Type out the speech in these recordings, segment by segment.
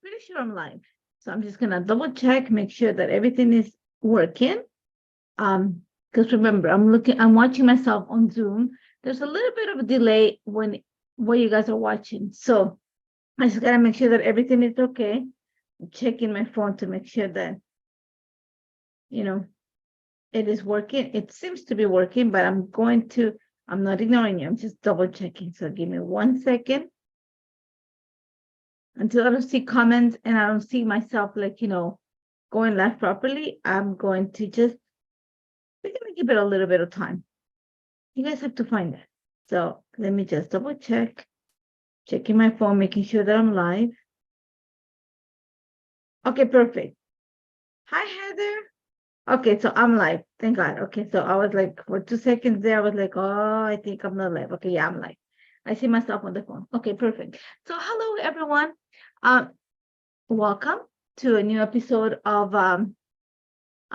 pretty sure I'm live. So I'm just gonna double check, make sure that everything is working. Because remember, I'm watching myself on Zoom. There's a little bit of a delay when you guys are watching. So I just gotta make sure that everything is okay. I'm checking my phone to make sure that it is working. It seems to be working, but I'm not ignoring you. I'm just double checking. So give me 1 second. Until I don't see comments and I don't see myself going live properly, we're going to give it a little bit of time. You guys have to find that. So let me just double check, checking my phone, making sure that I'm live. Okay, perfect. Hi, Heather. Okay, so I'm live. Thank God. Okay, so I was like, for 2 seconds there, I was like, oh, I think I'm not live. Okay, yeah, I'm live. I see myself on the phone. Okay, perfect. So hello, everyone. Welcome to a new episode of a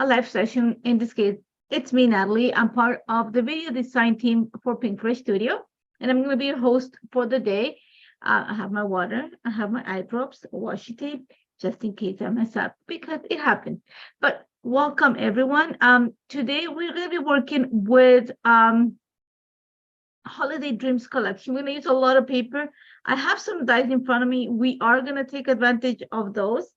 live session. In this case, it's me, Natalie. I'm part of the video design team for Pink Fresh Studio, and I'm going to be your host for the day. I have my water, I have my eye drops, washi tape, just in case I mess up, because it happened. But welcome, everyone. Today we're going to be working with Holiday Dreams collection. We're going to use a lot of paper. I have some dies in front of me. We are going to take advantage of those,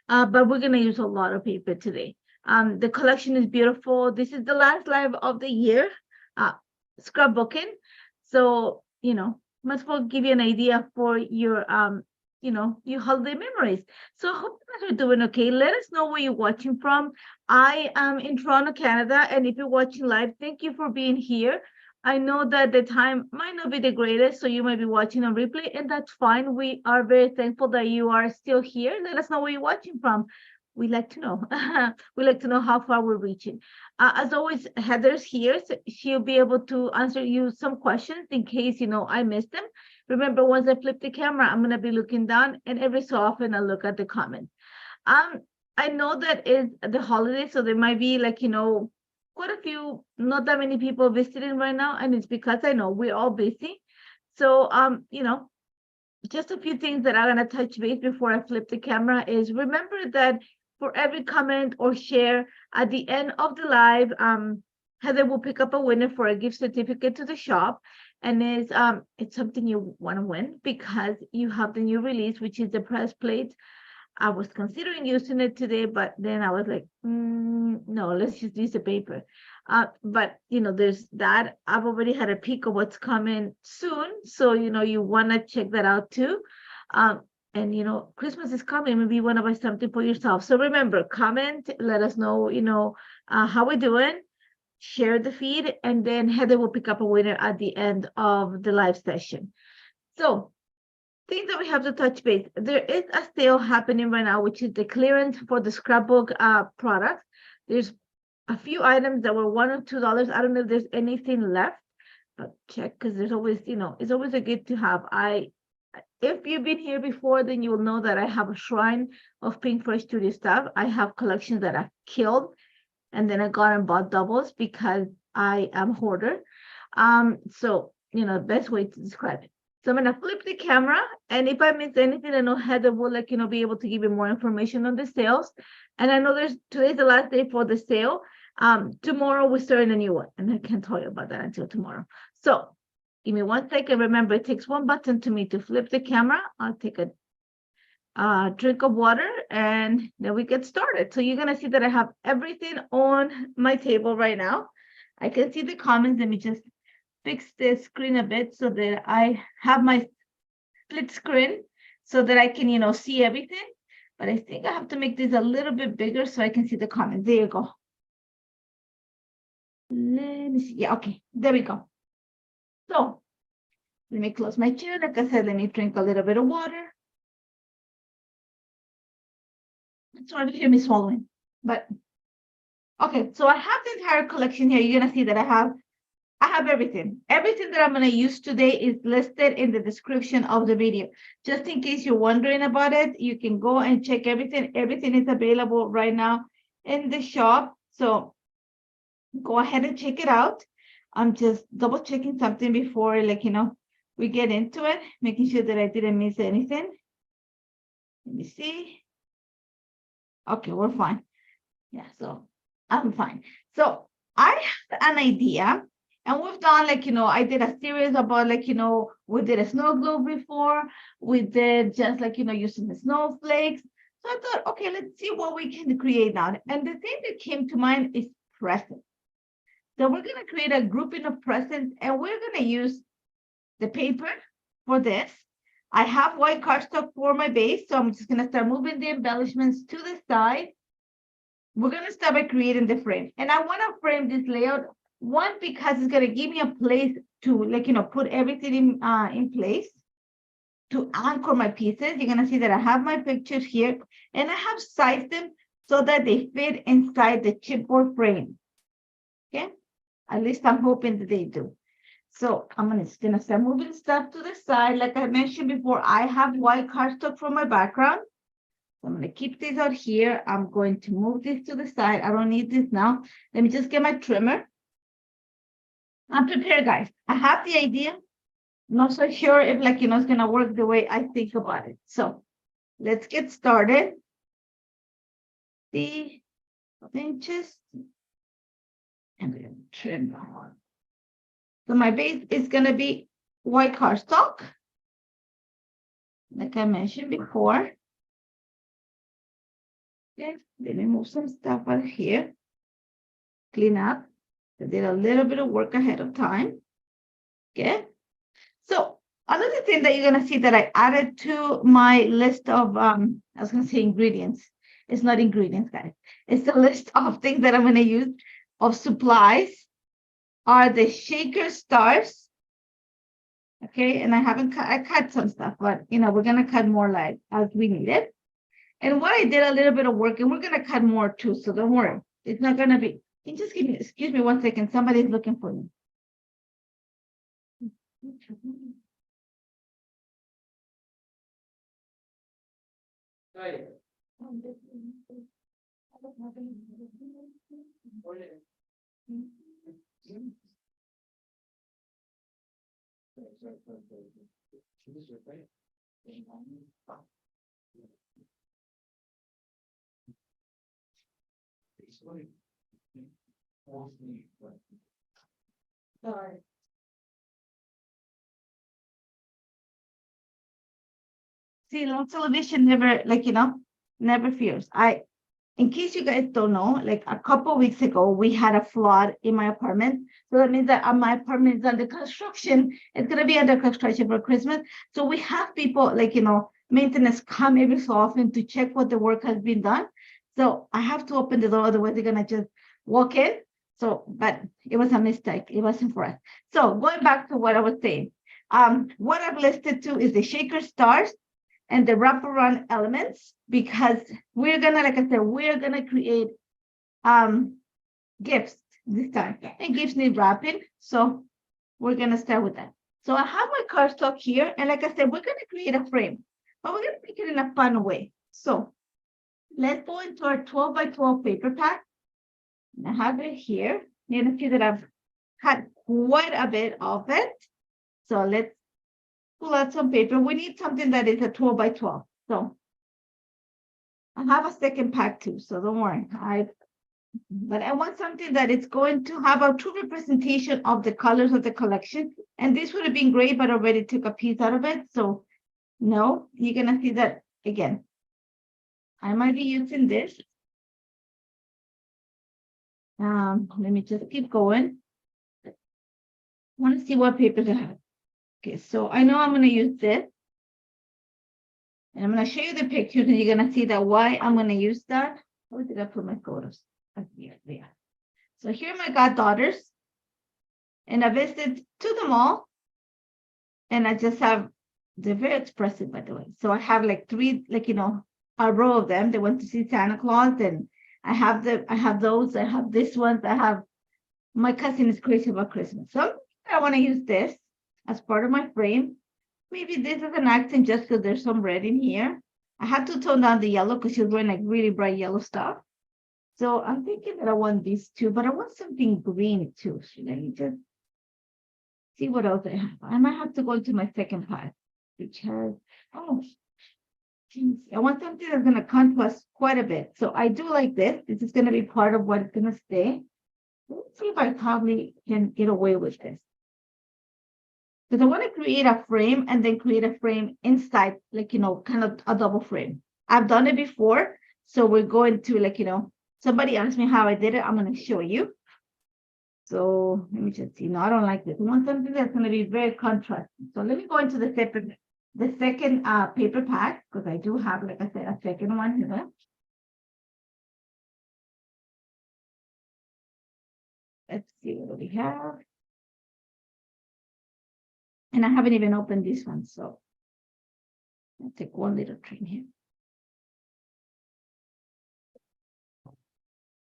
but we're going to use a lot of paper today. The collection is beautiful. This is the last live of the year, scrapbooking. So, might as well give you an idea for your, your holiday memories. So I hope you guys are doing okay. Let us know where you're watching from. I am in Toronto, Canada. And if you're watching live, thank you for being here. I know that the time might not be the greatest, so you might be watching on replay, and that's fine. We are very thankful that you are still here. Let us know where you're watching from. We like to know. We like to know how far we're reaching. As always, Heather's here. So she'll be able to answer you some questions in case, I missed them. Remember, once I flip the camera, I'm going to be looking down, and every so often I look at the comments. I know that is the holiday, so there might be quite a few, not that many people visiting right now, and it's because I know we're all busy. So, just a few things that I'm going to touch base before I flip the camera is remember that for every comment or share at the end of the live, Heather will pick up a winner for a gift certificate to the shop. And it's something you want to win because you have the new release, which is the press plate. I was considering using it today, but then I was like, no, let's just use the paper. But, there's that. I've already had a peek of what's coming soon. So, you want to check that out too. And, Christmas is coming. Maybe you want to buy something for yourself. So remember, comment, let us know, how we're doing. Share the feed, and then Heather will pick up a winner at the end of the live session. So, things that we have to touch base. There is a sale happening right now, which is the clearance for the scrapbook products. There's a few items that were $1 or $2. I don't know if there's anything left, but check because there's always, it's always a good to have. If you've been here before, then you will know that I have a shrine of Pink Fresh Studio stuff. I have collections that I've killed, and then I got and bought doubles because I am a hoarder. So, best way to describe it. So I'm going to flip the camera, and if I miss anything, I know Heather will be able to give you more information on the sales. And I know today's the last day for the sale. Tomorrow we're starting a new one, and I can't tell you about that until tomorrow. So give me 1 second. Remember, it takes one button to me to flip the camera. I'll take a drink of water, and then we get started. So you're going to see that I have everything on my table right now. I can see the comments. Let me just fix the screen a bit so that I have my split screen so that I can, see everything. But I think I have to make this a little bit bigger so I can see the comments. There you go. Let me see. Yeah, okay. There we go. So let me close my chair. Like I said, let me drink a little bit of water. Sorry to hear me swallowing. But okay, so I have the entire collection here. You're going to see that I have everything. Everything that I'm going to use today is listed in the description of the video. Just in case you're wondering about it, you can go and check everything. Everything is available right now in the shop. So go ahead and check it out. I'm just double checking something before, we get into it, making sure that I didn't miss anything. Let me see. Okay, we're fine. Yeah, so I'm fine. So I have an idea, and we've done like, I did a series about like, we did a snow globe before. We did just like, using the snowflakes. So I thought, okay, let's see what we can create now. And the thing that came to mind is presents. So we're going to create a grouping of presents, and we're going to use the paper for this. I have white cardstock for my base, so I'm just going to start moving the embellishments to the side. We're going to start by creating the frame. And I want to frame this layout, one, because it's going to give me a place to like, put everything in place to anchor my pieces. You're going to see that I have my pictures here, and I have sized them so that they fit inside the chipboard frame. Okay, at least I'm hoping that they do. So I'm just gonna start moving stuff to the side. Like I mentioned before, I have white cardstock for my background. So I'm gonna keep this out here. I'm going to move this to the side. I don't need this now. Let me just get my trimmer. I'm prepared, guys. I have the idea. Not so sure if like, it's gonna work the way I think about it. So let's get started. The inches. And we're gonna trim that one. So my base is going to be white cardstock, like I mentioned before. Okay, let me move some stuff out here. Clean up. I did a little bit of work ahead of time. Okay. So another thing that you're going to see that I added to my list of, I was going to say ingredients. It's not ingredients, guys. It's a list of things that I'm going to use of supplies are the shaker stars. Okay, and I cut some stuff, but we're gonna cut more like as we need it. And what I did a little bit of work, and we're gonna cut more too, so don't worry. It's not gonna be. Can you just excuse me 1 second. Somebody's looking for me. Sorry. See, long television never, like, never fears. In case you guys don't know, like a couple of weeks ago, we had a flood in my apartment. So that means that my apartment is under construction. It's going to be under construction for Christmas. So we have people like, maintenance come every so often to check what the work has been done. So I have to open the door, otherwise they're going to just walk in. So, but it was a mistake. It wasn't for us. So going back to what I was saying, what I've listed to is the shaker stars and the wraparound elements, because we're gonna, like I said, we're gonna create gifts this time, and gifts need wrapping, so we're gonna start with that. So I have my cardstock here, and like I said, we're gonna create a frame, but we're gonna make it in a fun way. So let's go into our 12 by 12 paper pack. And I have it here. You're gonna see that I've cut quite a bit of it. So let's pull out some paper. We need something that is a 12 by 12. So I have a second pack too, so don't worry. But I want something that is going to have a true representation of the colors of the collection. And this would have been great, but already took a piece out of it. So no, you're gonna see that again. I might be using this. Let me just keep going. I want to see what papers I have. Okay, so I know I'm going to use this. And I'm going to show you the pictures, and you're going to see that why I'm going to use that. Where did I put my photos? Here, there. So here are my goddaughters. And I visited to the mall. And I just have, they're very expressive, by the way. So I have like three, like, a row of them. They went to see Santa Claus, and I have those, I have this one, I have, my cousin is crazy about Christmas. So I want to use this as part of my frame. Maybe this is an accent just because there's some red in here. I had to tone down the yellow because she's wearing like really bright yellow stuff. So I'm thinking that I want these two, but I want something green too. So let me just see what else I have. I might have to go to my second pack, which has, I want something that's going to contrast quite a bit. So I do like this. This is going to be part of what is going to stay. Let's see if I probably can get away with this. Because I want to create a frame and then create a frame inside, like, kind of a double frame. I've done it before. So we're going to, like, somebody asked me how I did it. I'm going to show you. So let me just see. No, I don't like this. I want something that's going to be very contrasting. So let me go into the second paper pack, because I do have, like I said, a second one here. Let's see what we have. And I haven't even opened this one, so I'll take one little trim here.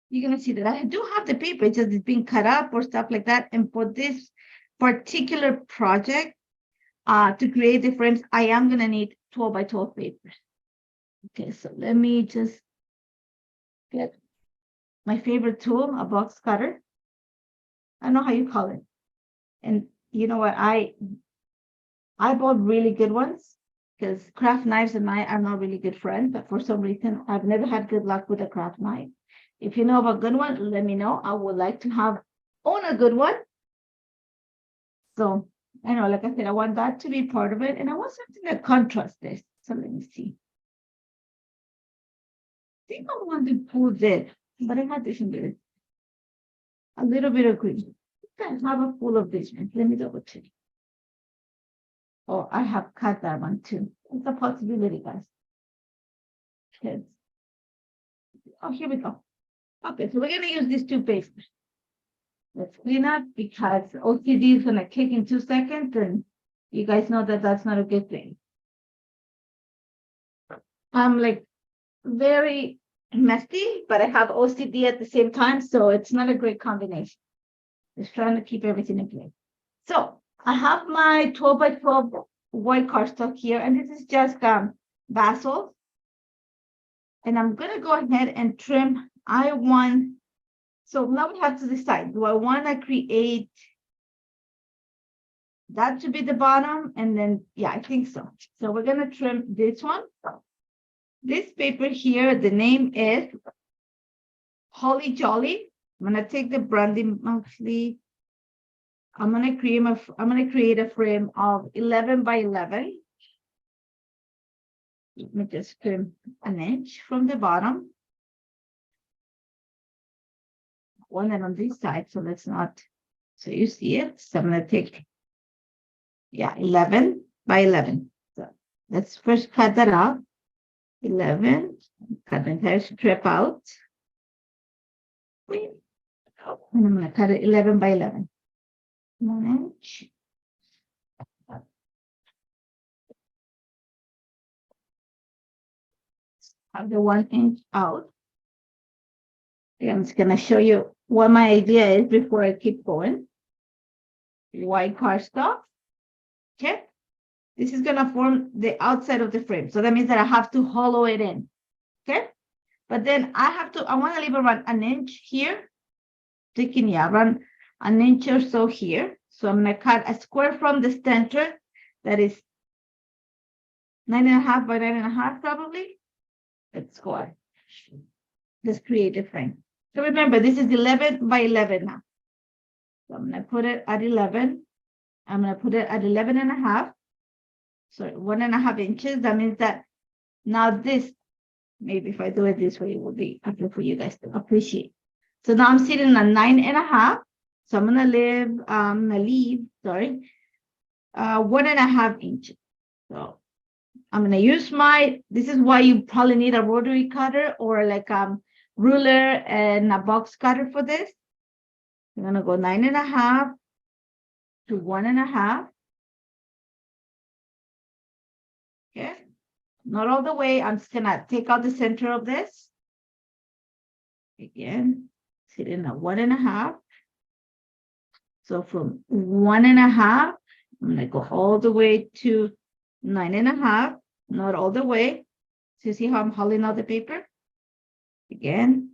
You're gonna see that I do have the paper, it's just being cut up or stuff like that. And for this particular project, to create the frames, I am gonna need 12 by 12 papers. Okay, so let me just get my favorite tool, a box cutter. I don't know how you call it. And you know what? I bought really good ones, because craft knives and I are not really good friends, but for some reason, I've never had good luck with a craft knife. If you know of a good one, let me know. I would like to own a good one. So I know, like I said, I want that to be part of it. And I want something that contrasts this. So let me see. I think I want to pull this, but I had this in there. A little bit of green. I have a full of this one. Let me double check. Oh, I have cut that one too. It's a possibility, guys. Okay. Oh, here we go. Okay, so we're going to use these two papers. Let's clean up, because OCD is going to kick in 2 seconds, and you guys know that that's not a good thing. I'm like very messy, but I have OCD at the same time, so it's not a great combination. Just trying to keep everything in place. So I have my 12 by 12 white cardstock here, and this is just basil. And I'm going to go ahead and trim. So now we have to decide, do I want to create that to be the bottom? And then, yeah, I think so. So we're going to trim this one. This paper here, the name is Holly Jolly. I'm going to take the branding monthly. I'm going to create a frame of 11 by 11. Let me just trim an inch from the bottom. One and on this side, so let's not, so you see it. So I'm going to take, 11 by 11. So let's first cut that out. 11, cut the entire strip out. And I'm going to cut it 11 by 11. 1 inch. Have the 1 inch out. I'm just going to show you what my idea is before I keep going. White cardstock. Okay. This is going to form the outside of the frame. So that means that I have to hollow it in. Okay. But then I want to leave around an inch here. Taking, around an inch or so here. So I'm going to cut a square from the center that is 9.5 by 9.5 probably. Let's go ahead. Let's create a frame. So remember, this is 11 by 11 now. So I'm going to put it at 11. I'm going to put it at 11.5. Sorry, 1.5 inches. That means that now this, maybe if I do it this way, it will be happy for you guys to appreciate. So now I'm sitting at 9.5. So I'm going to leave 1.5 inches. So I'm going to use this is why you probably need a rotary cutter or like ruler and a box cutter for this. I'm going to go 9.5 to 1.5. Okay. Not all the way. I'm just going to take out the center of this. Again, sitting at 1.5. So from 1.5, I'm going to go all the way to 9.5. Not all the way. So you see how I'm holding out the paper? Again,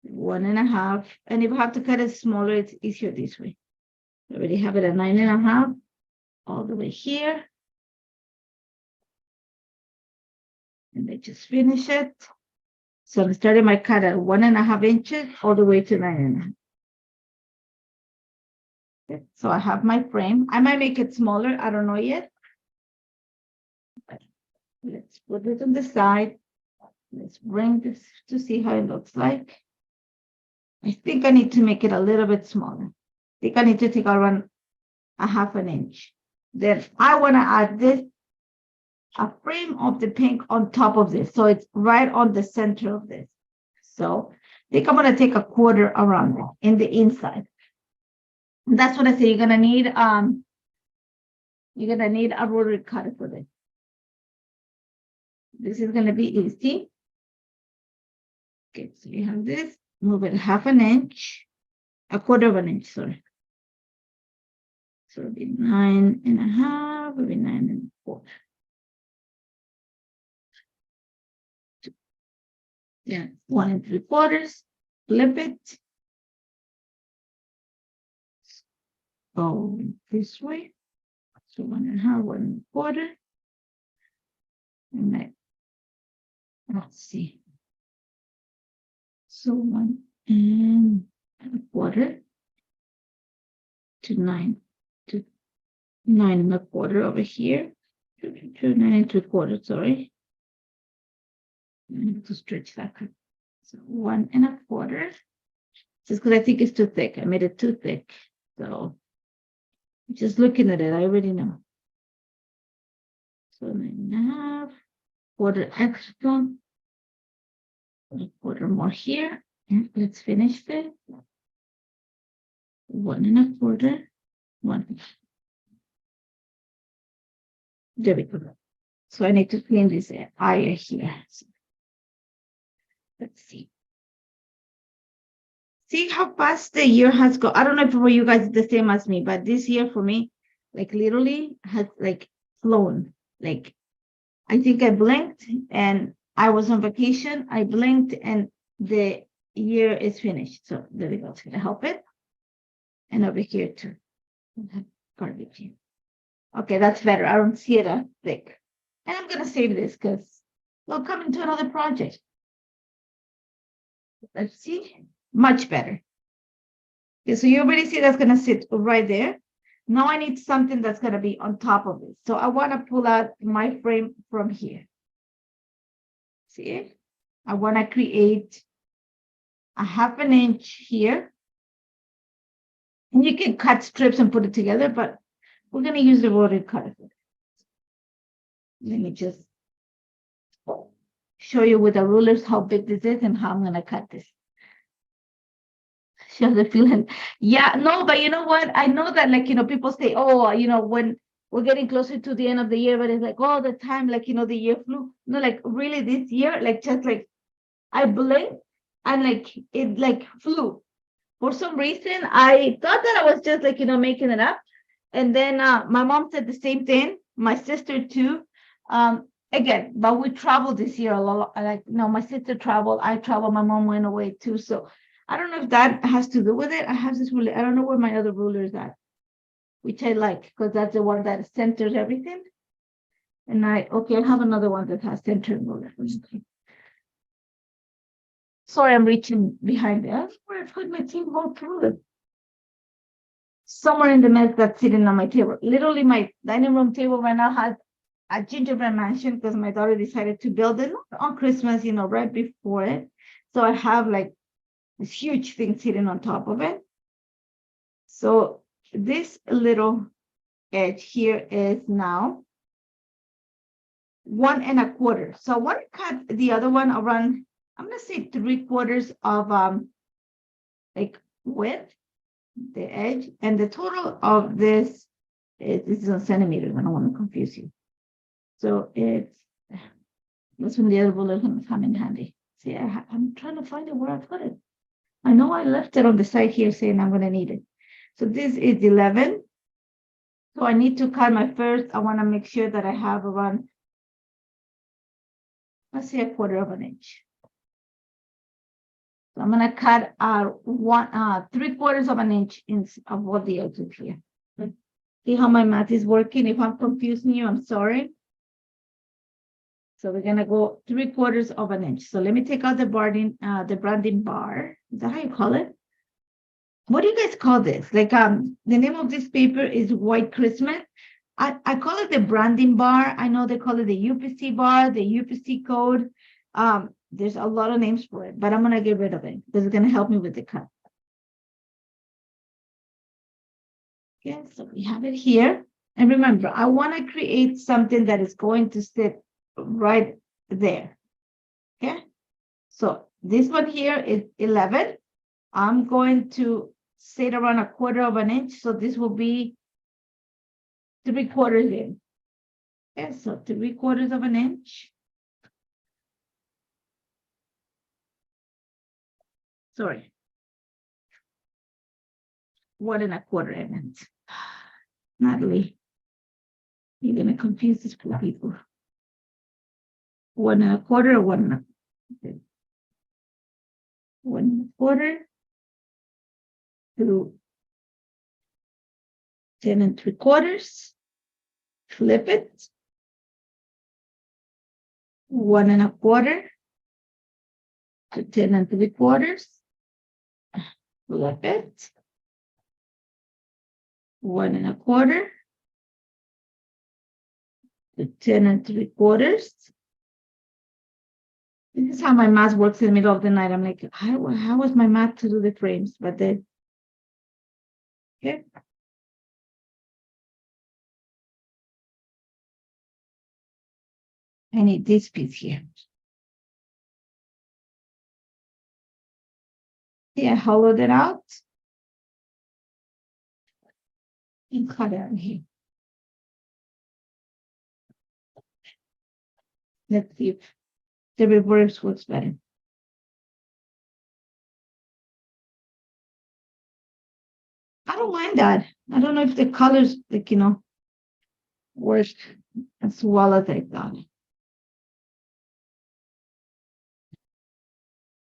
1.5. And if I have to cut it smaller, it's easier this way. I already have it at 9.5, all the way here. And I just finish it. So I'm starting my cut at 1.5 inches all the way to 9.5. Okay, so I have my frame. I might make it smaller. I don't know yet. Let's put it on the side. Let's bring this to see how it looks like. I think I need to make it a little bit smaller. I think I need to take around 1/2 inch. Then I want to add this, a frame of the pink on top of this. So it's right on the center of this. So I think I'm going to take 1/4 around it in the inside. And that's what I say. You're going to need a rotary cutter for this. This is going to be easy. Okay, so you have this, move it 1/2 inch, 1/4 inch, sorry. So it'll be 9.5, it'll be 9.25. Yeah, 1 3/4, flip it. Go this way. So 1.5, 1 1/4. And let's see. So 1.25 to 9 to 9.25 over here. To 9.75, sorry. I need to stretch that. So 1.25. Just because I think it's too thick. I made it too thick. So just looking at it, I already know. So 9.5, 1/4 extra. 1/4 more here. And let's finish this. 1.25. 1. There we go. So I need to clean this area here. So let's see. See how fast the year has gone. I don't know if for you guys the same as me, but this year for me, like literally has like flown. Like I think I blinked and I was on vacation. I blinked and the year is finished. So there we go. It's gonna help it. And over here too. Garbage here. Okay, that's better. I don't see it thick. And I'm gonna save this because we'll come into another project. Let's see. Much better. Okay, so you already see that's gonna sit right there. Now I need something that's gonna be on top of it. So I want to pull out my frame from here. See it? I want to create 1/2 inch here. And you can cut strips and put it together, but we're gonna use the rotary cutter. Let me just show you with the rulers how big this is and how I'm gonna cut this. Show the feeling. Yeah, no, but you know what? I know that, like, people say, oh, when we're getting closer to the end of the year, but it's like all the time, like, the year flew. No, like really this year, like just like I blinked and like it like flew. For some reason, I thought that I was just like, making it up. And then my mom said the same thing, my sister too. Again, but we traveled this year a lot. Like, my sister traveled, I traveled, my mom went away too. So I don't know if that has to do with it. I have this ruler. I don't know where my other ruler is at, which I like because that's the one that centers everything. And I have another one that has centered ruler. Sorry, I'm reaching behind there. That's where I put my team whole ruler. Somewhere in the mess that's sitting on my table. Literally, my dining room table right now has a gingerbread mansion because my daughter decided to build it on Christmas, right before it. So I have like this huge thing sitting on top of it. So this little edge here is now 1 1/4. So I want to cut the other one around, I'm going to say 3/4 of like width, the edge, and the total of this is in centimeters. I don't want to confuse you. So that's when the other ruler is going to come in handy. See, I'm trying to find it where I put it. I know I left it on the side here saying I'm going to need it. So this is 11. So I need to cut my first. I want to make sure that I have around, let's say 1/4 inch. So I'm going to cut 3/4 inch of what the edge is here. See how my math is working? If I'm confusing you, I'm sorry. So we're gonna go 3/4 of an inch. So let me take out the branding bar. Is that how you call it? What do you guys call this? Like the name of this paper is White Christmas. I call it the branding bar. I know they call it the UPC bar, the UPC code. There's a lot of names for it, but I'm gonna get rid of it because it's gonna help me with the cut. Okay, so we have it here. And remember, I want to create something that is going to sit right there. Okay, so this one here is 11. I'm going to sit around 1/4 of an inch. So this will be 3/4 in. Okay, so 3/4 of an inch. Sorry. 1 1/4 inch. Natalie, you're going to confuse these poor people. 1 1/4 or 1 1/4 to 10 3/4. Flip it. 1 1/4 to 10 3/4. Flip it. 1 1/4 to 10 3/4. This is how my math works in the middle of the night. I'm like, how was my math to do the frames? But then, okay. I need this piece here. See, I hollowed it out and cut it out here. Let's see if the reverse works better. I don't mind that. I don't know if the colors, like, work as well as I thought.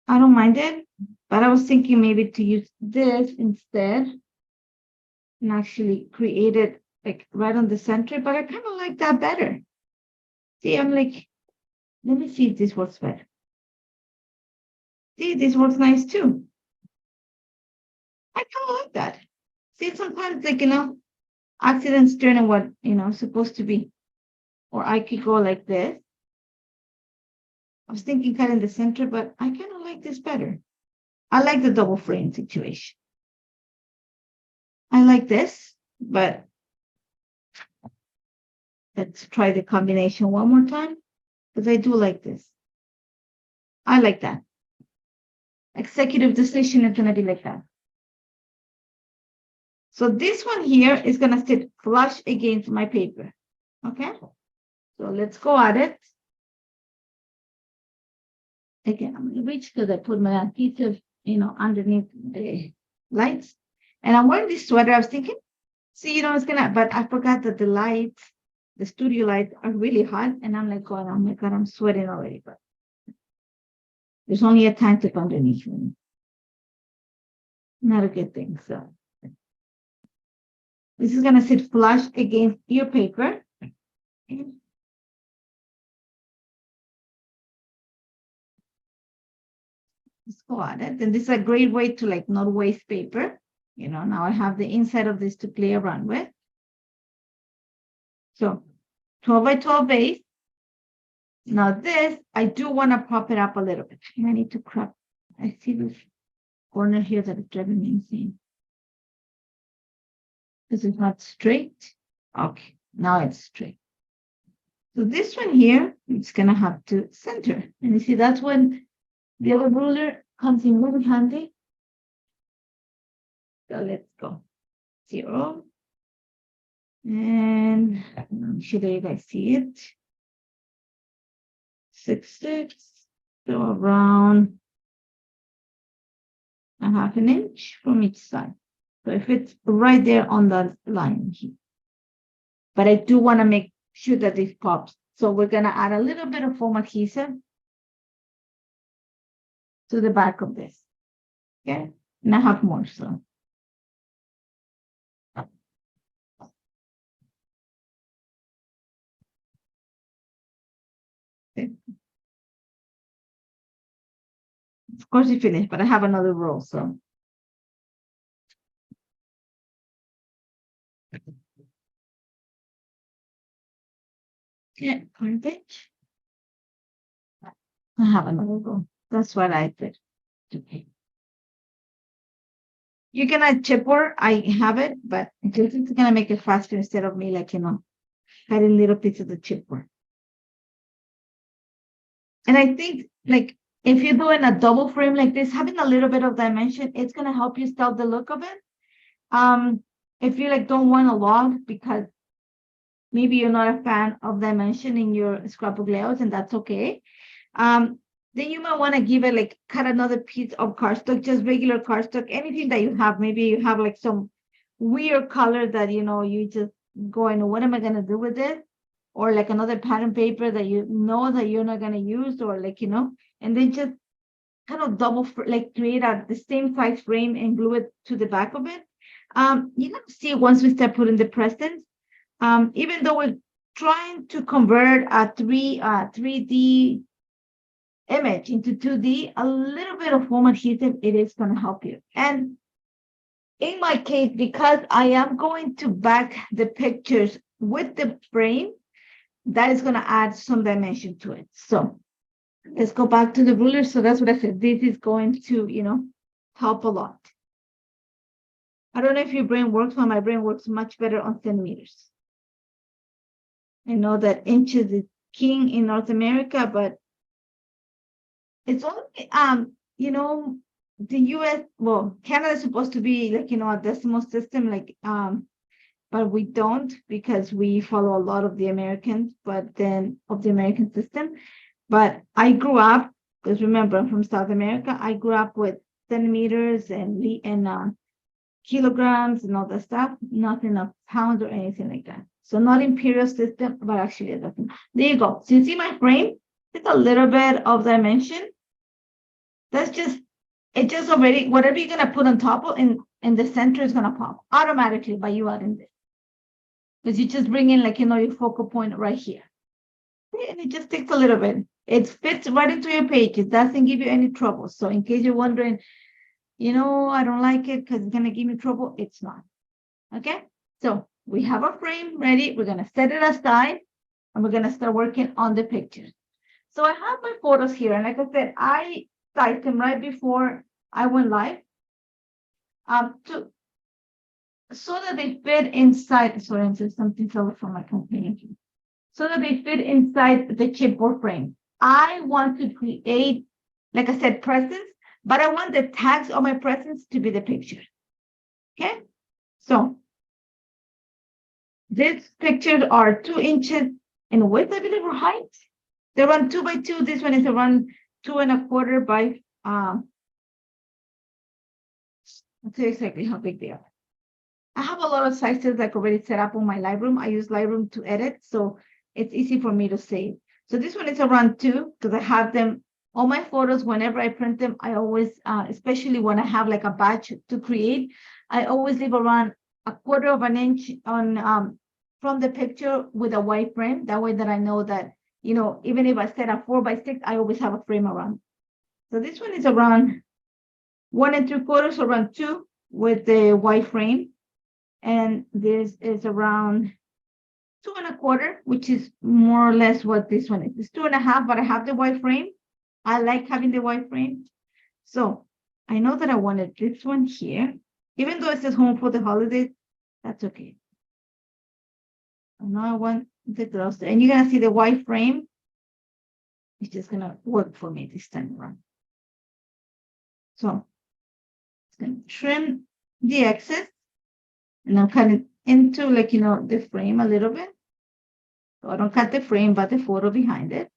I don't mind it, but I was thinking maybe to use this instead and actually create it like right on the center, but I kind of like that better. See, I'm like, let me see if this works better. See, this works nice too. I kind of like that. See, sometimes like, accidents turn what, supposed to be. Or I could go like this. I was thinking cut in the center, but I kind of like this better. I like the double frame situation. I like this, but let's try the combination one more time because I do like this. I like that. Executive decision is going to be like that. So this one here is going to sit flush against my paper. Okay. So let's go at it. Again, I'm going to reach because I put my adhesive, underneath the lights. And I'm wearing this sweater. I was thinking, see, it's but I forgot that the lights, the studio lights are really hot. And I'm like, oh my God, I'm sweating already. But there's only a tank top underneath me. Not a good thing. So this is going to sit flush against your paper. Let's go at it. And this is a great way to not waste paper. Now I have the inside of this to play around with. So 12 by 12 base. Now this, I do want to prop it up a little bit. I need to crop. I see this corner here that is driving me insane. This is not straight. Okay, now it's straight. So this one here, it's going to have to center. And you see, that's when the other ruler comes in really handy. So let's go. 0. And I'm sure you guys see it. 6 6. So around 1/2 inch from each side. So if it's right there on the line here. But I do want to make sure that this pops. So we're going to add a little bit of foam adhesive to the back of this. Okay. And I have more. So Of course you finished, but I have another row, so. Yeah, garbage. I have another row. That's what I did. Okay. You can add chipboard. I have it, but it's gonna make it faster instead of me cutting little pieces of chipboard. And I think if you're doing a double frame like this, having a little bit of dimension, it's gonna help you sell the look of it. If you don't want a lot because maybe you're not a fan of dimension in your scrapbook layouts, and that's okay. Then you might want to give it cut another piece of cardstock, just regular cardstock, anything that you have. Maybe you have some weird color that you just going, what am I gonna do with it? Or another pattern paper that you know that you're not gonna use, or and then just kind of double create the same size frame and glue it to the back of it. You're gonna see once we start putting the presents. Even though we're trying to convert a 3D image into 2D, a little bit of foam adhesive, it is going to help you. And in my case, because I am going to back the pictures with the frame, that is going to add some dimension to it. So let's go back to the ruler. So that's what I said. This is going to, help a lot. I don't know if your brain works, but my brain works much better on centimeters. I know that inches is king in North America, but it's only, the US, well, Canada is supposed to be a decimal system, but we don't because we follow a lot of the Americans, but then of the American system. But I grew up, because remember, I'm from South America, I grew up with centimeters and kilograms and all that stuff, nothing of pounds or anything like that. So not imperial system, but actually a decimal. There you go. So you see my frame? It's a little bit of dimension. That's it just already, whatever you're gonna put on top of in the center is gonna pop automatically by you adding this. Because you just bring in your focal point right here. And it just takes a little bit. It fits right into your page. It doesn't give you any trouble. So in case you're wondering, I don't like it because it's gonna give me trouble, it's not. Okay, so we have our frame ready. We're gonna set it aside and we're gonna start working on the pictures. So I have my photos here, and like I said, I sized them right before I went live. So that they fit inside. Sorry, I'm just something over from my company. So that they fit inside the chipboard frame. I want to create, like I said, presents, but I want the tags of my presents to be the picture. Okay, so these pictures are 2 inches in width, I believe, or height. They run 2 by 2. This one is around 2 1/4 by. I'll tell you exactly how big they are. I have a lot of sizes already set up on my Lightroom. I use Lightroom to edit, so it's easy for me to save. So this one is around 2 because I have them all my photos. Whenever I print them, I always, especially when I have a batch to create, I always leave around 1/4 inch on from the picture with a white frame. That way that I know that, even if I set a 4 by 6, I always have a frame around. So this one is around 1 3/4, around 2 with the white frame. And this is around 2 1/4, which is more or less what this one is. It's 2 1/2, but I have the white frame. I like having the white frame. So I know that I wanted this one here. Even though it says home for the holidays, that's okay. I know I want the gloves there. And you're going to see the white frame. It's just going to work for me this time around. So it's going to trim the excess. And I'm cutting into the frame a little bit. So I don't cut the frame, but the photo behind it.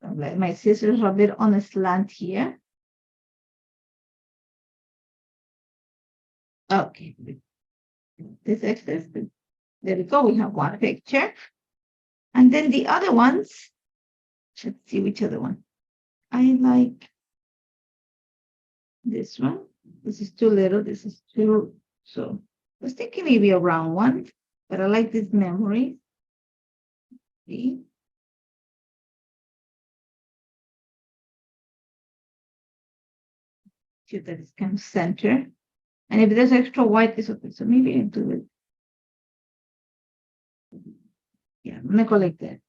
I'll let my scissors a bit on a slant here. Okay. This excess, there we go. We have one picture. And then the other ones, let's see which other one. I like this one. This is too little. This is too, so I was thinking maybe a round one, but I like this memory. See? picture that is kind of center. And if there's extra white, it's okay. So maybe I do it. Yeah, I'm gonna go like that.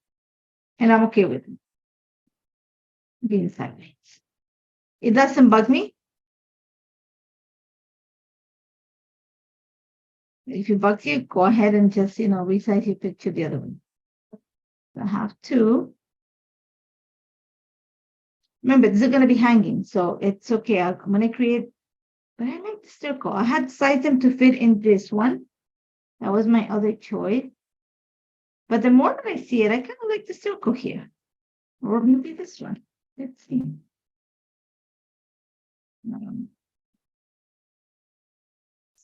And I'm okay with it. Being sideways. It doesn't bug me. If it bugs you, go ahead and just, resize your picture the other one. I have two. Remember, this is going to be hanging, so it's okay. I'm going to create, but I like the circle. I had sized them to fit in this one. That was my other choice. But the more that I see it, I kind of like the circle here. Or maybe this one. Let's see.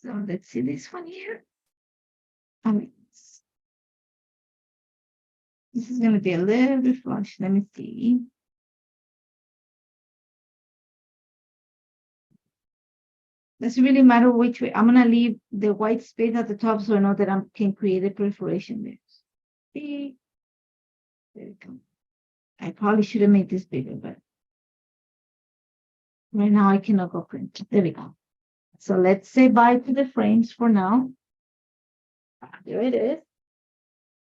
So let's see this one here. This is going to be a little bit flush. Let me see. Doesn't really matter which way. I'm going to leave the white space at the top so I know that I can create a perforation there. See? There we go. I probably should have made this bigger, but right now I cannot go print. There we go. So let's say bye to the frames for now. There it is.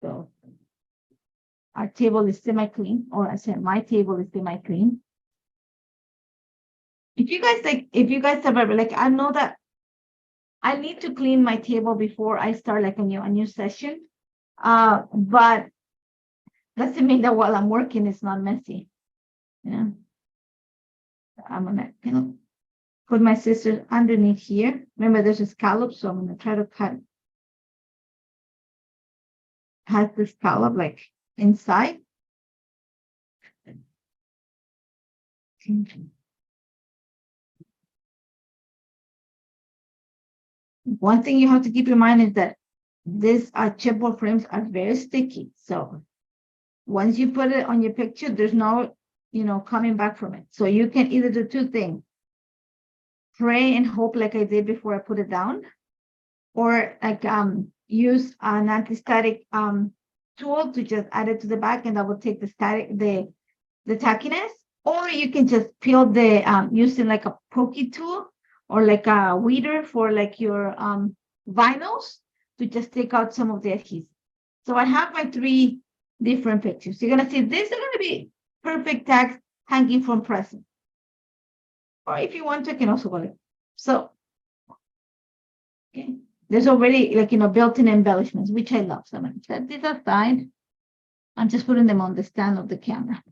So our table is semi-clean, or I said my table is semi-clean. If you guys have ever, I know that I need to clean my table before I start a new session. But doesn't mean that while I'm working, it's not messy. I'm gonna put my scissors underneath here. Remember, there's a scallop, so I'm gonna try to cut past the scallop inside. One thing you have to keep in mind is that these chipboard frames are very sticky. So once you put it on your picture, there's no, coming back from it. So you can either do two things. Pray and hope like I did before I put it down. Or use an anti-static tool to just add it to the back, and that will take the tackiness. Or you can just peel the using a pokey tool or a weeder for your vinyls to just take out some of the adhesive. So I have my three different pictures. You're gonna see these are gonna be perfect tags hanging from present. Or if you want to, you can also go like so. Okay. There's already built-in embellishments, which I love. So I'm gonna set these aside. I'm just putting them on the stand of the camera.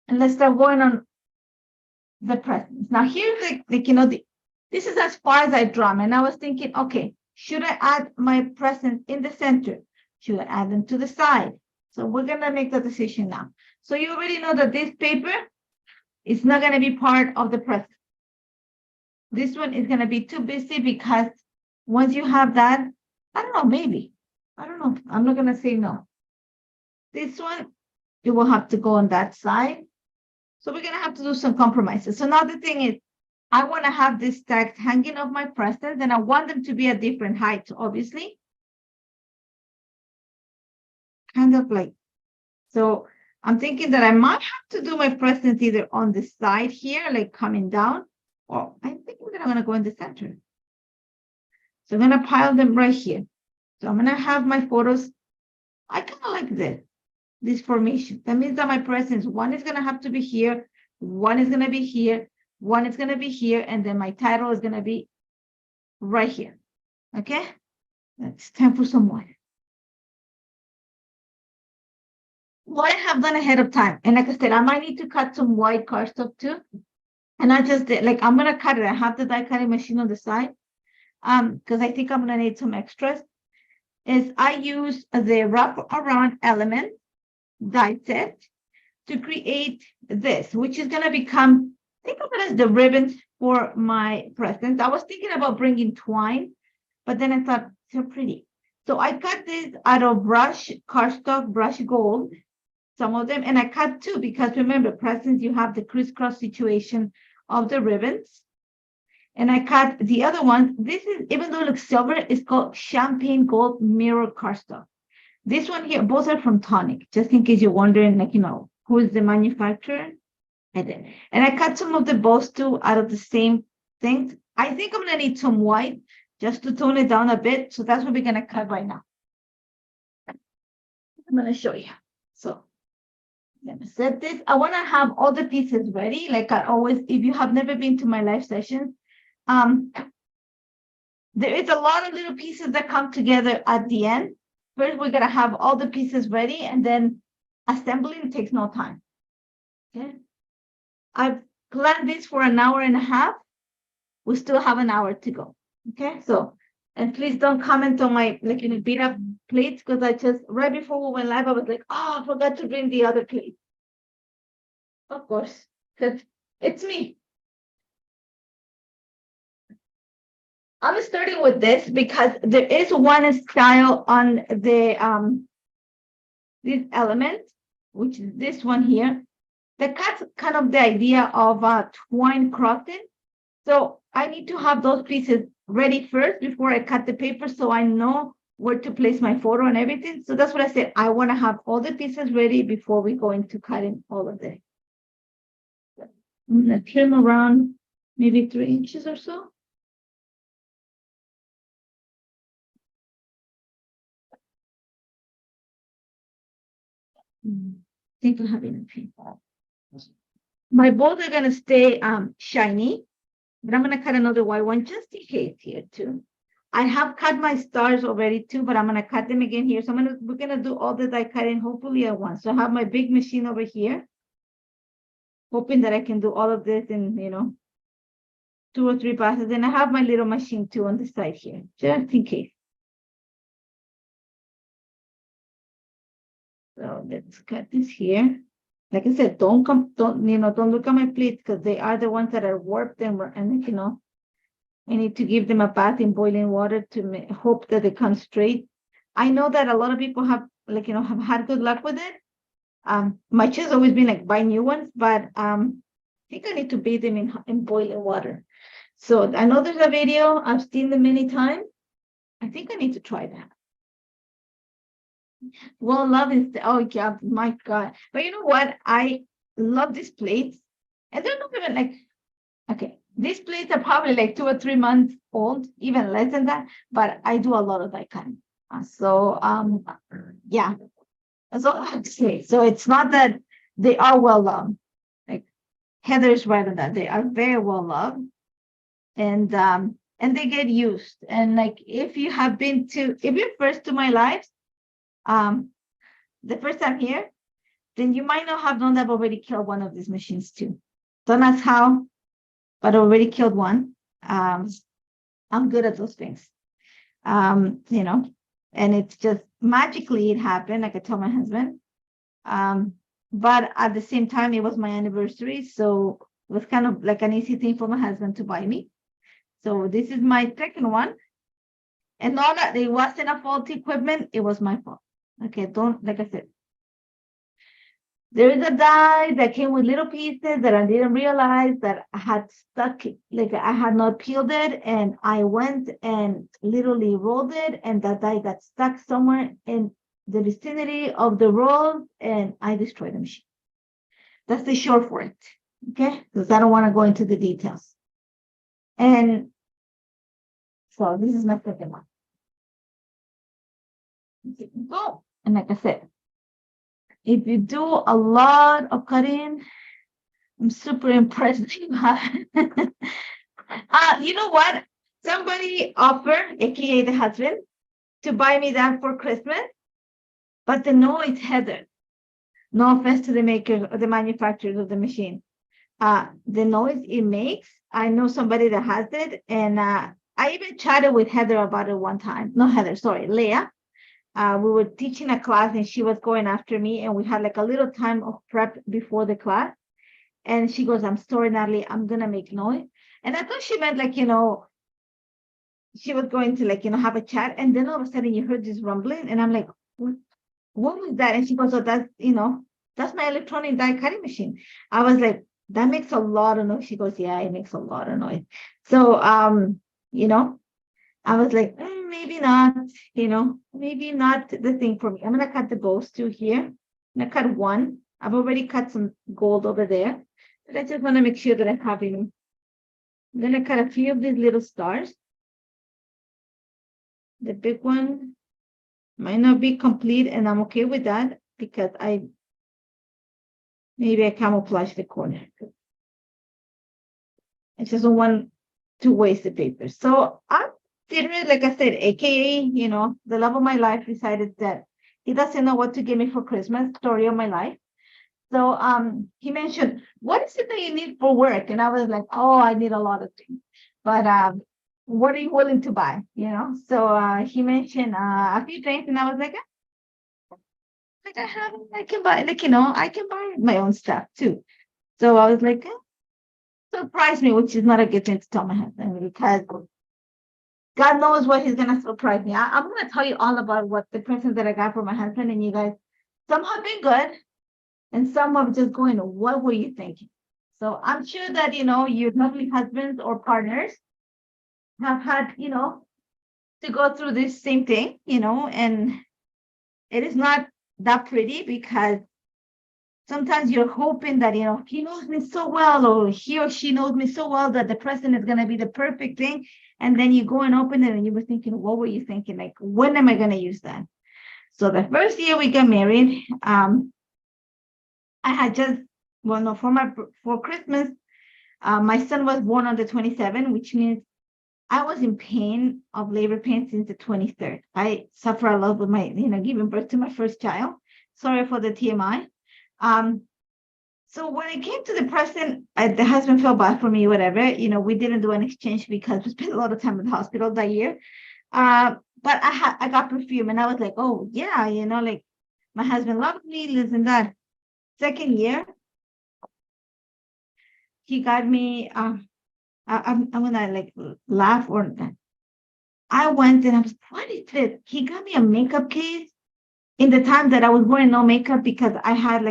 And let's start going on the presents. Now here's this is as far as I draw. And I was thinking, okay, should I add my presents in the center? Should I add them to the side? So we're gonna make the decision now. So you already know that this paper is not gonna be part of the present. This one is gonna be too busy because once you have that, I don't know, maybe. I don't know. I'm not gonna say no. This one, it will have to go on that side. So we're gonna have to do some compromises. So now the thing is, I want to have this tags hanging off my presents, and I want them to be at different heights, obviously. Kind of so I'm thinking that I might have to do my presents either on the side here, coming down, or I think that I'm gonna go in the center. So I'm gonna pile them right here. So I'm gonna have my photos. I kind of like this formation. That means that my presents, one is gonna have to be here, one is gonna be here, one is gonna be here, and then my title is gonna be right here. Okay, it's time for some water. What I have done ahead of time, and like I said, I might need to cut some white cardstock too. And I just did I'm gonna cut it. I have the die cutting machine on the side, because I think I'm gonna need some extras. Is I use the wrap around element die set to create this, which is gonna become, think of it as the ribbons for my presents. I was thinking about bringing twine, but then I thought they're pretty. So I cut this out of cardstock, brush gold, some of them, and I cut two because remember, presents, you have the crisscross situation of the ribbons. And I cut the other one. This is, even though it looks silver, it's called champagne gold mirror cardstock. This one here, both are from Tonic, just in case you're wondering, who is the manufacturer. I did. And I cut some of the bows too out of the same things. I think I'm gonna need some white just to tone it down a bit. So that's what we're gonna cut right now. I'm gonna show you. So let me set this. I wanna have all the pieces ready. Like I always, if you have never been to my live sessions, there is a lot of little pieces that come together at the end. First, we're gonna have all the pieces ready, and then assembling takes no time. Okay. I've planned this for an hour and a half. We still have an hour to go. Okay, so, and please don't comment on my beat up plates, because I just right before we went live, I was like, oh, I forgot to bring the other plate. Of course, because it's me. I'm starting with this because there is one style on the this element, which is this one here, that cuts kind of the idea of twine crossing. So I need to have those pieces ready first before I cut the paper, so I know where to place my photo and everything. So that's what I said. I want to have all the pieces ready before we go into cutting all of this. I'm gonna trim around maybe 3 inches or so. I think I have enough paper. My bows are gonna stay shiny, but I'm gonna cut another white one just in case here too. I have cut my stars already too, but I'm gonna cut them again here. So we're gonna do all the die cutting hopefully at once. So I have my big machine over here, hoping that I can do all of this in 2 or 3 passes. And I have my little machine too on the side here, just in case. So let's cut this here. Like I said, don't look at my plates, because they are the ones that are warped and I need to give them a bath in boiling water to hope that they come straight. I know that a lot of people have have had good luck with it. My choice has always been like buy new ones, but I think I need to bathe them in boiling water. So I know there's a video. I've seen them many times. I think I need to try that. Well, love is oh yeah, my God. But you know what? I love these plates, and they're not even like okay. These plates are probably like 2 or 3 months old, even less than that. But I do a lot of that kind. So yeah. So it's not that they are well loved. Like Heather is right on that. They are very well loved, and they get used. And like if you're first to my lives, the first time here, then you might not have known that I've already killed one of these machines too. Don't ask how, but I already killed one. I'm good at those things. And it's just magically it happened, like I told my husband. But at the same time, it was my anniversary, so it was kind of like an easy thing for my husband to buy me. So this is my second one. And not that it wasn't a faulty equipment, it was my fault. Okay, like I said, there is a die that came with little pieces that I didn't realize that I had stuck, like I had not peeled it, and I went and literally rolled it, and that die got stuck somewhere in the vicinity of the roll, and I destroyed the machine. That's the short for it, okay? Because I don't want to go into the details. And so this is my second one. Go. And like I said, if you do a lot of cutting, I'm super impressed that you have. You know what? Somebody offered, aka the husband, to buy me that for Christmas, but no, it's Heather. No offense to the maker or the manufacturers of the machine. The noise it makes, I know somebody that has it, and I even chatted with Heather about it one time. No, Heather, sorry, Leah. We were teaching a class, and she was going after me, and we had like a little time of prep before the class. And she goes, "I'm sorry, Natalie, I'm gonna make noise." And I thought she meant like, she was going to like, have a chat. And then all of a sudden you heard this rumbling, and I'm like, what was that? And she goes, "Oh, that's my electronic die cutting machine." I was like, that makes a lot of noise. She goes, "Yeah, it makes a lot of noise." So, I was like, maybe not, maybe not the thing for me. I'm going to cut the bows too here. I'm going to cut one. I've already cut some gold over there, but I just want to make sure that I have I'm gonna cut a few of these little stars. The big one might not be complete, and I'm okay with that because maybe I camouflage the corner. I just don't want to waste the paper. So I'm considering, like I said, AKA, the love of my life decided that he doesn't know what to give me for Christmas, story of my life. So he mentioned, what is it that you need for work? And I was like, oh, I need a lot of things. But what are you willing to buy? So he mentioned a few things, and I was like, I can buy, I can buy my own stuff too. So I was like, surprise me, which is not a good thing to tell my husband because God knows what he's gonna surprise me. I'm gonna tell you all about what the presents that I got for my husband, and you guys, some have been good, and some are just going, what were you thinking? So I'm sure that your lovely husbands or partners have had, to go through this same thing, and it is not that pretty because sometimes you're hoping that, he knows me so well, or he or she knows me so well that the present is going to be the perfect thing. And then you go and open it and you were thinking, what were you thinking? Like, when am I going to use that? So the first year we got married, I had just, no, for Christmas, my son was born on the 27th, which means I was in pain of labor pain since the 23rd. I suffer a lot with my, giving birth to my first child. Sorry for the TMI. So when it came to the present, the husband felt bad for me, whatever. We didn't do an exchange because we spent a lot of time in the hospital that year. But I got perfume, and I was like, oh yeah, like my husband loved me, this and that. Second year, he got me. I'm gonna like laugh or I went and I was, what is this? He got me a makeup case in the time that I was wearing no makeup because I had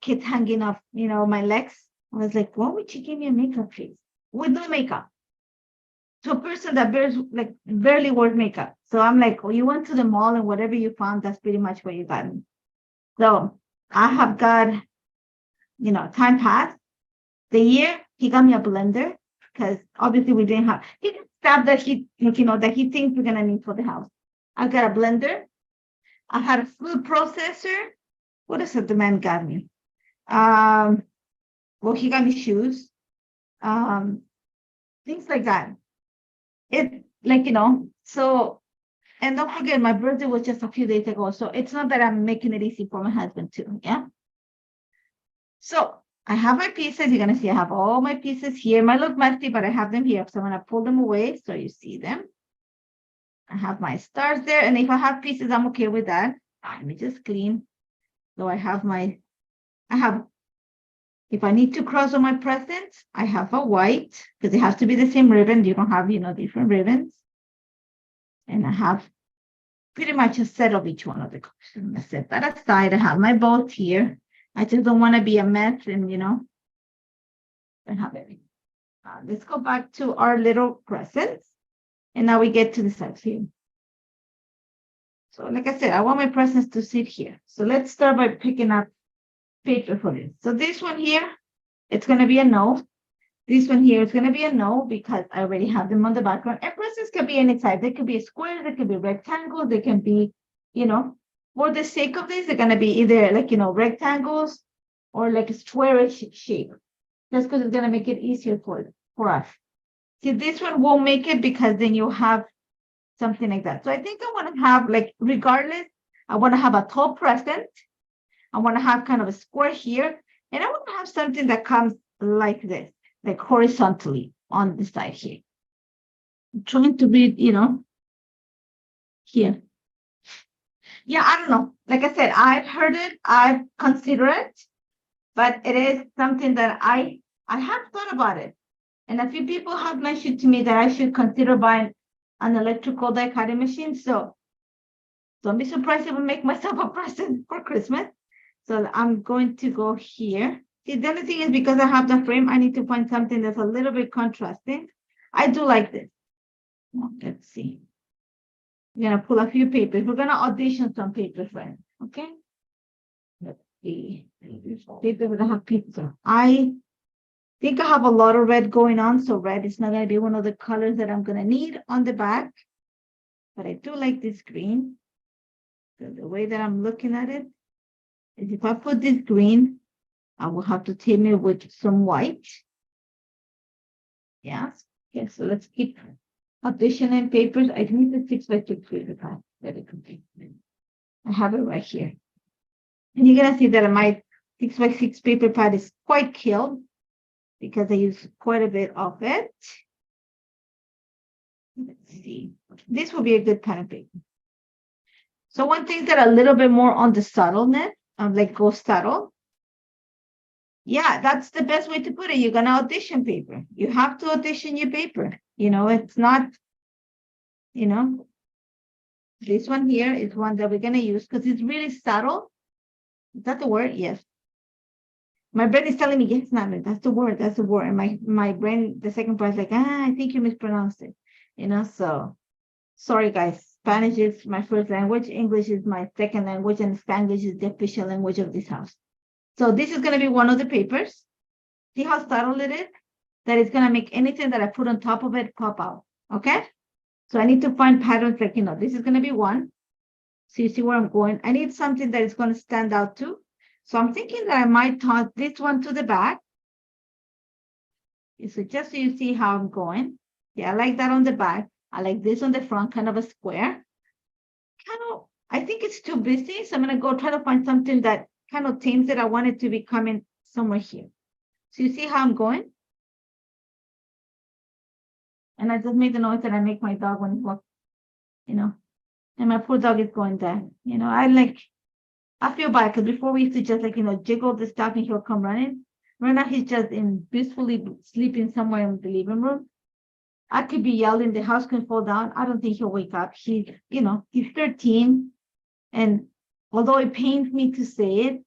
kids hanging off, my legs. I was like, why would you give me a makeup case with no makeup to a person that barely wears makeup? So I'm like, well, you went to the mall and whatever you found, that's pretty much what you got me. So I have got, time passed. The year he got me a blender because obviously we didn't have stuff that he thinks we're gonna need for the house. I got a blender. I had a food processor. What is it the man got me? Well, he got me shoes. Things like that. So, and don't forget, my birthday was just a few days ago. So it's not that I'm making it easy for my husband too. Yeah. So I have my pieces. You're gonna see I have all my pieces here. It might look messy, but I have them here. So I'm gonna pull them away so you see them. I have my stars there, and if I have pieces, I'm okay with that. Let me just clean. So I have, if I need to cross on my presents, I have a white, because it has to be the same ribbon. You don't have, different ribbons. And I have pretty much a set of each one of the colors. I'm gonna set that aside. I have my both here. I just don't want to be a mess and, I have everything. Let's go back to our little presents. And now we get to the sides here. So like I said, I want my presents to sit here. So let's start by picking up paper for this. So this one here, it's going to be a no. This one here is going to be a no because I already have them on the background. And presents can be any size. They could be a square, they could be rectangles, they can be, for the sake of this, they're going to be either rectangles or like a squarish shape. That's because it's going to make it easier for us. See, this one won't make it because then you have something like that. So I think I want to have regardless, I want to have a tall present. I want to have kind of a square here. And I want to have something that comes like this, like horizontally on the side here. I'm trying to read, here. Yeah, I don't know. Like I said, I've heard it, I've considered it, but it is something that I have thought about it. And a few people have mentioned to me that I should consider buying an electrical die cutting machine. So don't be surprised if I make myself a present for Christmas. So I'm going to go here. See, the only thing is because I have the frame, I need to find something that's a little bit contrasting. I do like this. Let's see. We're going to pull a few papers. We're going to audition some papers, friends. Okay. Let's see. Papers that have picture. I think I have a lot of red going on, so red is not going to be one of the colors that I'm going to need on the back. But I do like this green. So the way that I'm looking at it is if I put this green, I will have to tame it with some white. Yes. Okay, so let's keep additioning papers. I need the 6x6 paper pad. I have it right here. And you're going to see that my 6x6 paper pad is quite killed because I use quite a bit of it. Let's see. This will be a good pen of paper. So one thing that a little bit more on the subtleness, like go subtle. Yeah, that's the best way to put it. You're going to audition paper. You have to audition your paper. You know, it's not, you know, this one here is one that we're going to use because it's really subtle. Is that the word? Yes. My brain is telling me, yes, Natalie, that's the word. That's the word. And my brain, the second part is like, I think you mispronounced it. You know, so sorry, guys. Spanish is my first language. English is my second language. And Spanglish is the official language of this house. So this is going to be one of the papers. See how subtle it is? That it's going to make anything that I put on top of it pop out. Okay? So I need to find patterns like, you know, this is going to be one. So you see where I'm going. I need something that is going to stand out too. So I'm thinking that I might toss this one to the back. So just so you see how I'm going. Yeah, I like that on the back. I like this on the front, kind of a square. I think it's too busy. So I'm going to go try to find something that kind of tames it. I want it to be coming somewhere here. So you see how I'm going? And I just made the noise that I make my dog when he walks, you know, and my poor dog is going there. You know, I feel bad because before we used to just like, you know, jiggle the stuff and he'll come running. Right now he's just peacefully sleeping somewhere in the living room. I could be yelling, the house can fall down. I don't think he'll wake up. He's 13. And although it pains me to say it,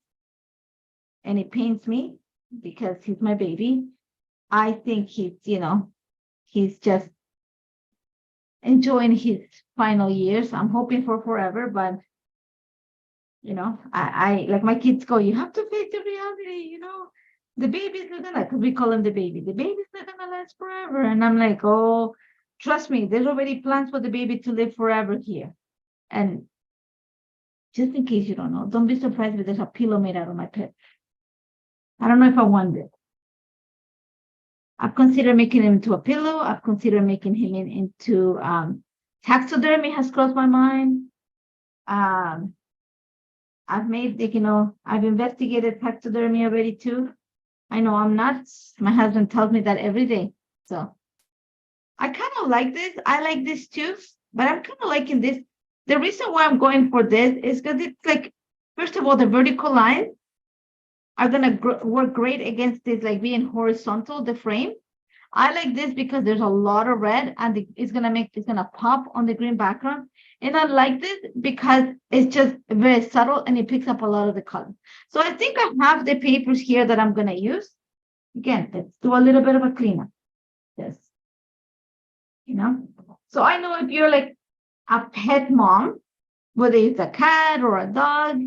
and it pains me because he's my baby, I think he's just enjoying his final years. I'm hoping for forever, but I like my kids go, you have to face the reality, the baby's not gonna, because we call him the baby's not gonna last forever. And I'm like, oh, trust me, there's already plans for the baby to live forever here. And just in case you don't know, don't be surprised if there's a pillow made out of my pet. I don't know if I want it. I've considered making him into a pillow. I've considered making him into taxidermy has crossed my mind. I've made, I've investigated taxidermy already too. I know I'm nuts. My husband tells me that every day. So I kind of like this. I like this too, but I'm kind of liking this. The reason why I'm going for this is because it's like, first of all, the vertical lines are going to work great against this, like being horizontal, the frame. I like this because there's a lot of red and it's going to pop on the green background. And I like this because it's just very subtle and it picks up a lot of the color. So I think I have the papers here that I'm going to use. Again, let's do a little bit of a cleanup. Yes. So I know if you're like a pet mom, whether it's a cat or a dog,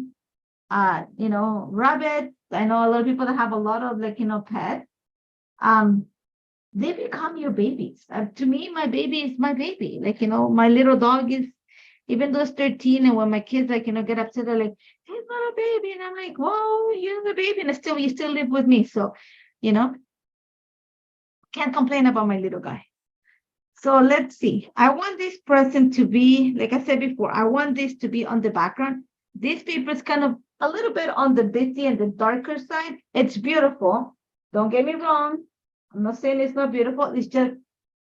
rabbit. I know a lot of people that have a lot of pets. They become your babies. To me, my baby is my baby. My little dog is, even though it's 13, and when my kids get upset, they're like, he's not a baby. And I'm like, whoa, you're the baby. And you still live with me. So, can't complain about my little guy. So let's see. I want this present to be, like I said before, I want this to be on the background. This paper is kind of a little bit on the busy and the darker side. It's beautiful. Don't get me wrong. I'm not saying it's not beautiful. It's just,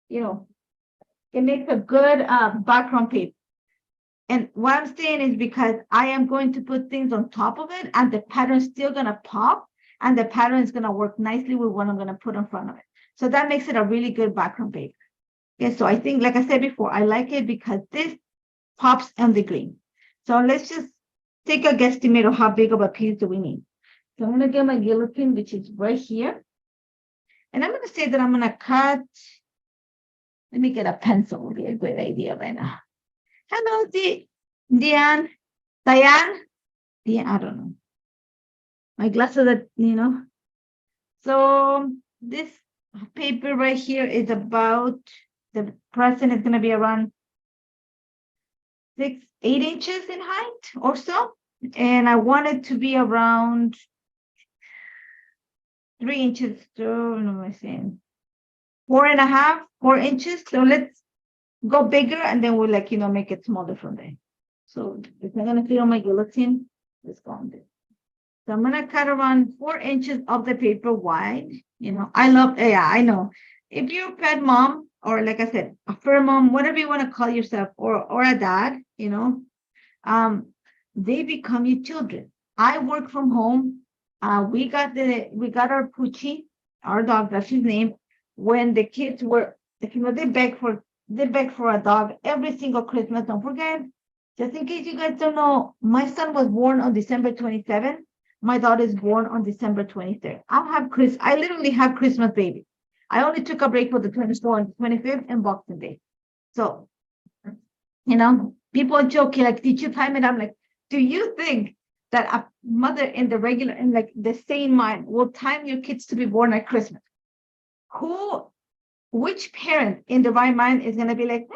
it makes a good background paper. And what I'm saying is because I am going to put things on top of it and the pattern is still going to pop and the pattern is going to work nicely with what I'm going to put in front of it. So that makes it a really good background paper. Okay, so I think, like I said before, I like it because this pops on the green. So let's just take a guesstimate of how big of a piece do we need. So I'm going to get my guillotine, which is right here. And I'm going to say that I'm going to cut. Let me get a pencil. Would be a great idea right now. Hello, Diane. Diane, I don't know. My glasses are, So this paper right here is about, the present is going to be around 8 inches in height or so. And I want it to be around 3 inches. So, no, I'm saying 4.5, 4 inches. So let's go bigger and then we'll make it smaller from there. So if I'm going to fit on my guillotine, let's go on this. So I'm going to cut around 4 inches of the paper wide. I know. If you're a pet mom, or like I said, a fur mom, whatever you want to call yourself, or a dad, they become your children. I work from home. We got our Poochie, our dog, that's his name. When the kids were, they beg for a dog every single Christmas. Don't forget, just in case you guys don't know, my son was born on December 27th. My daughter is born on December 23rd. I literally have Christmas babies. I only took a break for the 24th and 25th and Boxing Day. So, people joke, like, did you time it? I'm like, do you think that a mother in the sane mind will time your kids to be born at Christmas? Which parent in the right mind is going to be like,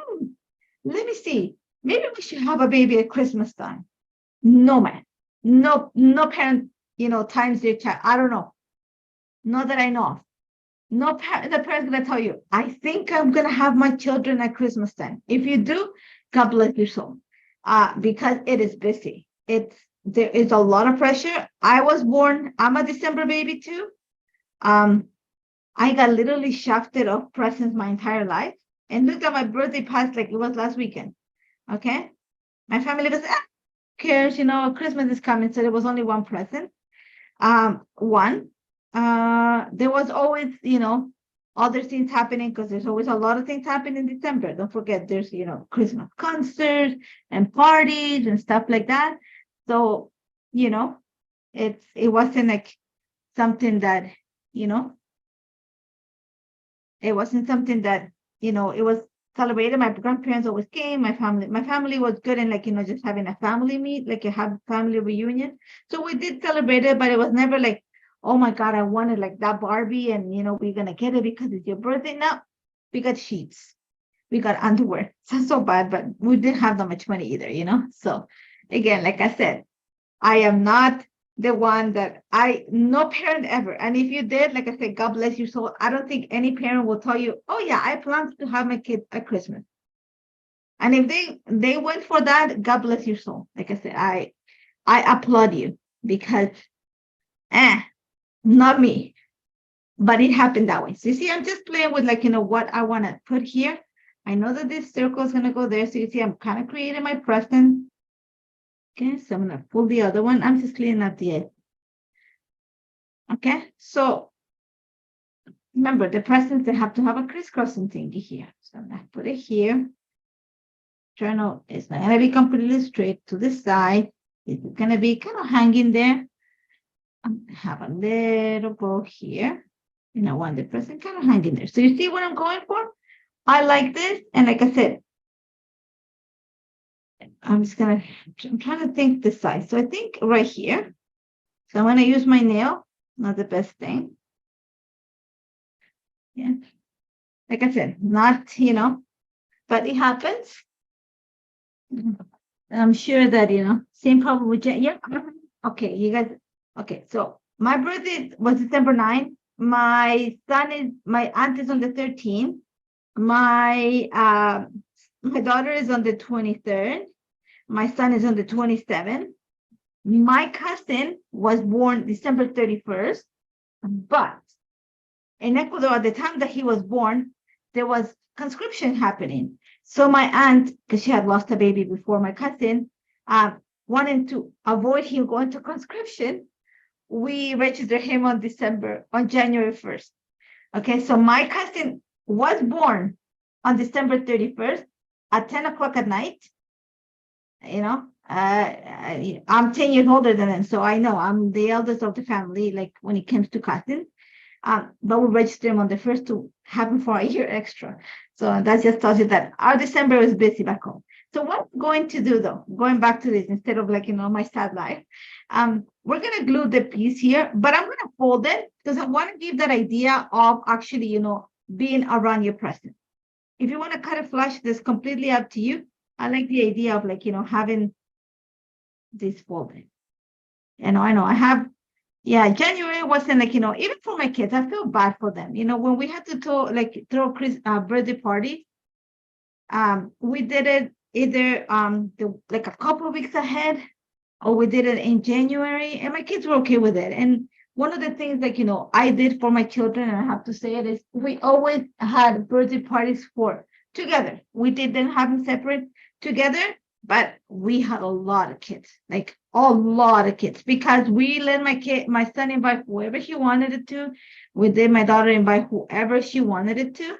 let me see, maybe we should have a baby at Christmas time? No, man. No parent, times their child. I don't know. Not that I know of. The parent's going to tell you, I think I'm going to have my children at Christmas time. If you do, God bless your soul. Because it is busy. There is a lot of pressure. I'm a December baby too. I got literally shafted off presents my entire life. And look at my birthday passed like it was last weekend. Okay. My family was, cares, Christmas is coming. So there was only one present. There was always, other things happening, because there's always a lot of things happening in December. Don't forget, there's, Christmas concerts and parties and stuff like that. So, it wasn't like something that, it wasn't something that, it was celebrated. My grandparents always came. My family was good in just having a family meet, like a family reunion. So we did celebrate it, but it was never like, oh my God, I wanted like that Barbie and, we're going to get it because it's your birthday. No, we got sheets. We got underwear. Sounds so bad, but we didn't have that much money either, So again, like I said, I am not the one no parent ever. And if you did, like I said, God bless your soul. I don't think any parent will tell you, oh yeah, I plan to have my kid at Christmas. And if they went for that, God bless your soul. Like I said, I applaud you, because not me, but it happened that way. So you see, I'm just playing with what I want to put here. I know that this circle is going to go there. So you see, I'm kind of creating my present. Okay, so I'm going to pull the other one. I'm just cleaning up the edge. Okay, so remember, the presents, they have to have a crisscrossing thingy here. So I'm going to put it here. Journal is not going to be completely straight to the side. It's going to be kind of hanging there. I'm going to have a little bow here. I want the present kind of hanging there. So you see what I'm going for? I like this. And like I said, I'm trying to think the size. So I think right here. So I'm going to use my nail. Not the best thing. Yeah. Like I said, not, but it happens. I'm sure that, same problem with Jen. Yeah. Okay, you guys. Okay, so my birthday was December 9th. My aunt is on the 13th. My daughter is on the 23rd. My son is on the 27th. My cousin was born December 31st, but in Ecuador, at the time that he was born, there was conscription happening. So my aunt, because she had lost a baby before my cousin, wanting to avoid him going to conscription, we registered him on January 1st. Okay, so my cousin was born on December 31st at 10 o'clock at night. I'm 10 years older than him, so I know I'm the eldest of the family, like when it comes to cousins. But we registered him on the first to have him for a year extra. So that just tells you that our December was busy back home. So what I'm going to do though, going back to this instead of like, my sad life, we're gonna glue the piece here, but I'm gonna fold it because I want to give that idea of actually, being around your present. If you want to cut it flush, that's completely up to you. I like the idea of like, having this folded. I know I have, yeah, January wasn't like, even for my kids, I feel bad for them. When we had to throw birthday party, we did it either like a couple of weeks ahead, or we did it in January, and my kids were okay with it. And one of the things like, I did for my children, and I have to say it, is we always had birthday parties together. We didn't have them separate together, but we had a lot of kids, like a lot of kids, because we let my son invite whoever he wanted it to. We did my daughter invite whoever she wanted it to.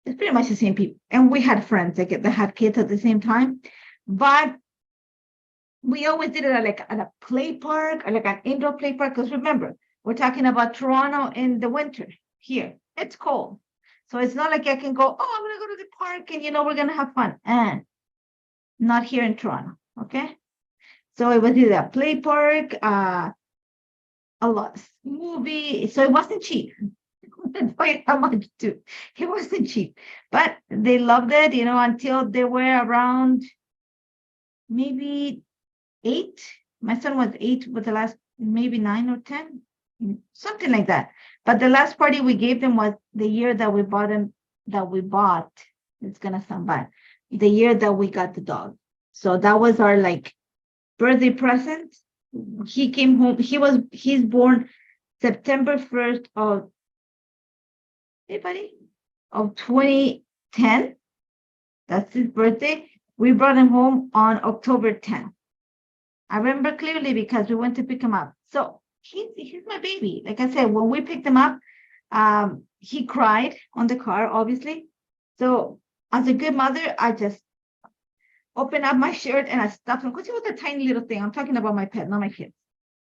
It's pretty much the same people. And we had friends that had kids at the same time. But we always did it at a play park, or like an indoor play park. Because remember, we're talking about Toronto in the winter here. It's cold. So it's not like I can go, oh, I'm going to go to the park and, we're going to have fun. And not here in Toronto. Okay. So it was either a play park, a lot of movie. So it wasn't cheap. How much too? It wasn't cheap, but they loved it, until they were around maybe 8. My son was 8 with the last, maybe 9 or 10, something like that. But the last party we gave them was the year that we bought. It's gonna sound bad. The year that we got the dog. So that was our like birthday present. He came home. He's born September 1st of, hey buddy, of 2010. That's his birthday. We brought him home on October 10th. I remember clearly because we went to pick him up. So he's my baby. Like I said, when we picked him up, he cried on the car, obviously. So as a good mother, I just opened up my shirt and I stuffed him, because he was a tiny little thing. I'm talking about my pet, not my kids.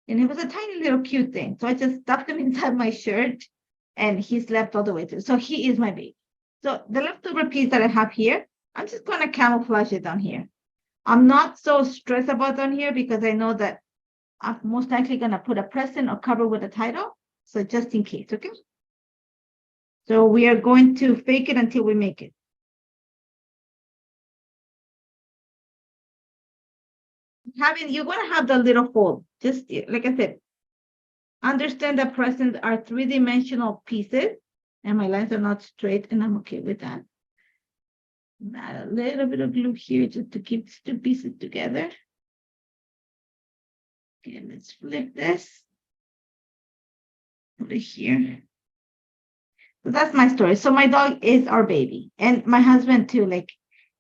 And it was a tiny little cute thing. So I just stuffed him inside my shirt, and he slept all the way through. So he is my baby. So the leftover piece that I have here, I'm just going to camouflage it down here. I'm not so stressed about down here because I know that I'm most likely going to put a present or cover with a title. So just in case, okay? So we are going to fake it until we make it. You're going to have the little fold. Just like I said, understand that presents are 3-dimensional pieces, and my lines are not straight, and I'm okay with that. Add a little bit of glue here just to keep these 2 pieces together. Okay, let's flip this. Put it here. So that's my story. So my dog is our baby, and my husband too. Like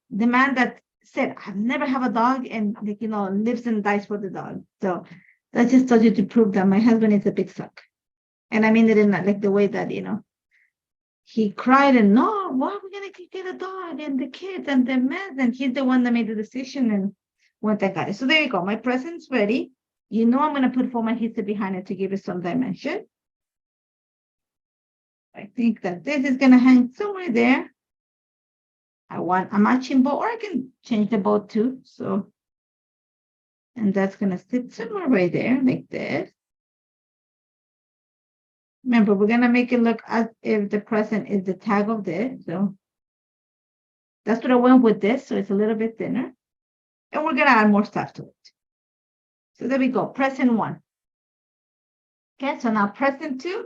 the man that said, "I've never have a dog," and like lives and dies for the dog. So that just tells you to prove that my husband is a big suck, and I mean it in like the way that he cried and no, why are we gonna get a dog and the kids and the mess? And he's the one that made the decision and went and got it. So there you go. My present's ready. I'm gonna put formal adhesive behind it to give it some dimension. I think that this is gonna hang somewhere there. I want a matching bow, or I can change the bow too. So, and that's gonna sit somewhere right there, like this. Remember, we're gonna make it look as if the present is the tag of this. So that's what I went with this. So it's a little bit thinner. And we're gonna add more stuff to it. So there we go, present 1. Okay, so now present 2.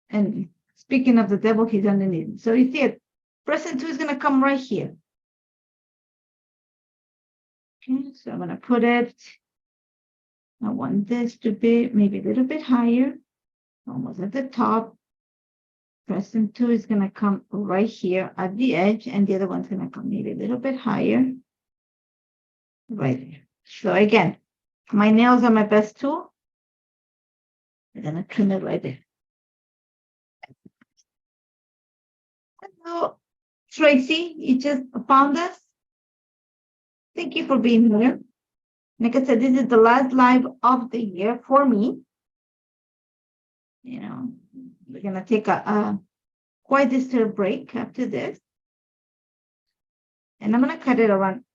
And speaking of the devil, he's underneath. So you see it, present 2 is gonna come right here. Okay, so I'm gonna put it, I want this to be maybe a little bit higher, almost at the top. Present 2 is gonna come right here at the edge, and the other one's gonna come maybe a little bit higher, right there. So again, my nails are my best tool. I'm gonna trim it right there. Hello, Tracy, you just found us. Thank you for being here. Like I said, this is the last live of the year for me. We're gonna take a quite disturbed break after this. And I'm gonna cut it around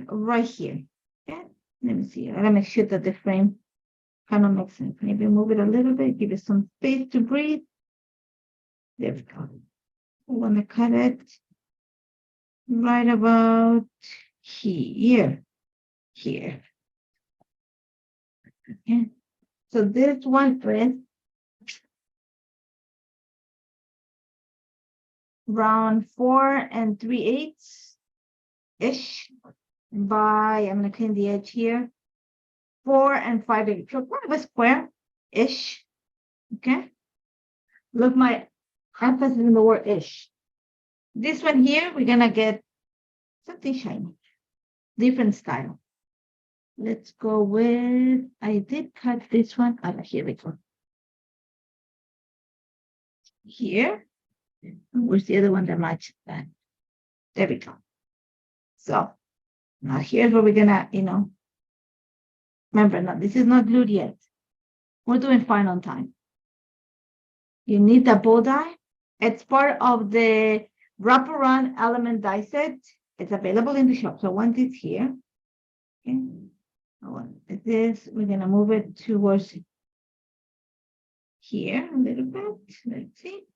right here. Okay, let me see. I gotta make sure that the frame kind of makes sense. Maybe move it a little bit, give it some space to breathe. There we go. I want to cut it right about here. Here. Okay. So this one is round 4 3/8 ish by, I'm going to clean the edge here, 4 5/8. So kind of a square ish. Okay. Look, my emphasis in the word ish. This one here, we're going to get something shiny, different style. Let's go with, I did cut this one. Oh, here we go. Here. Where's the other one that matches that? There we go. So now here's where we're gonna, remember, now this is not glued yet. We're doing fine on time. You need the bow die. It's part of the wraparound element die set. It's available in the shop. So once it's here, okay. This, we're gonna move it towards here a little bit. Let's see.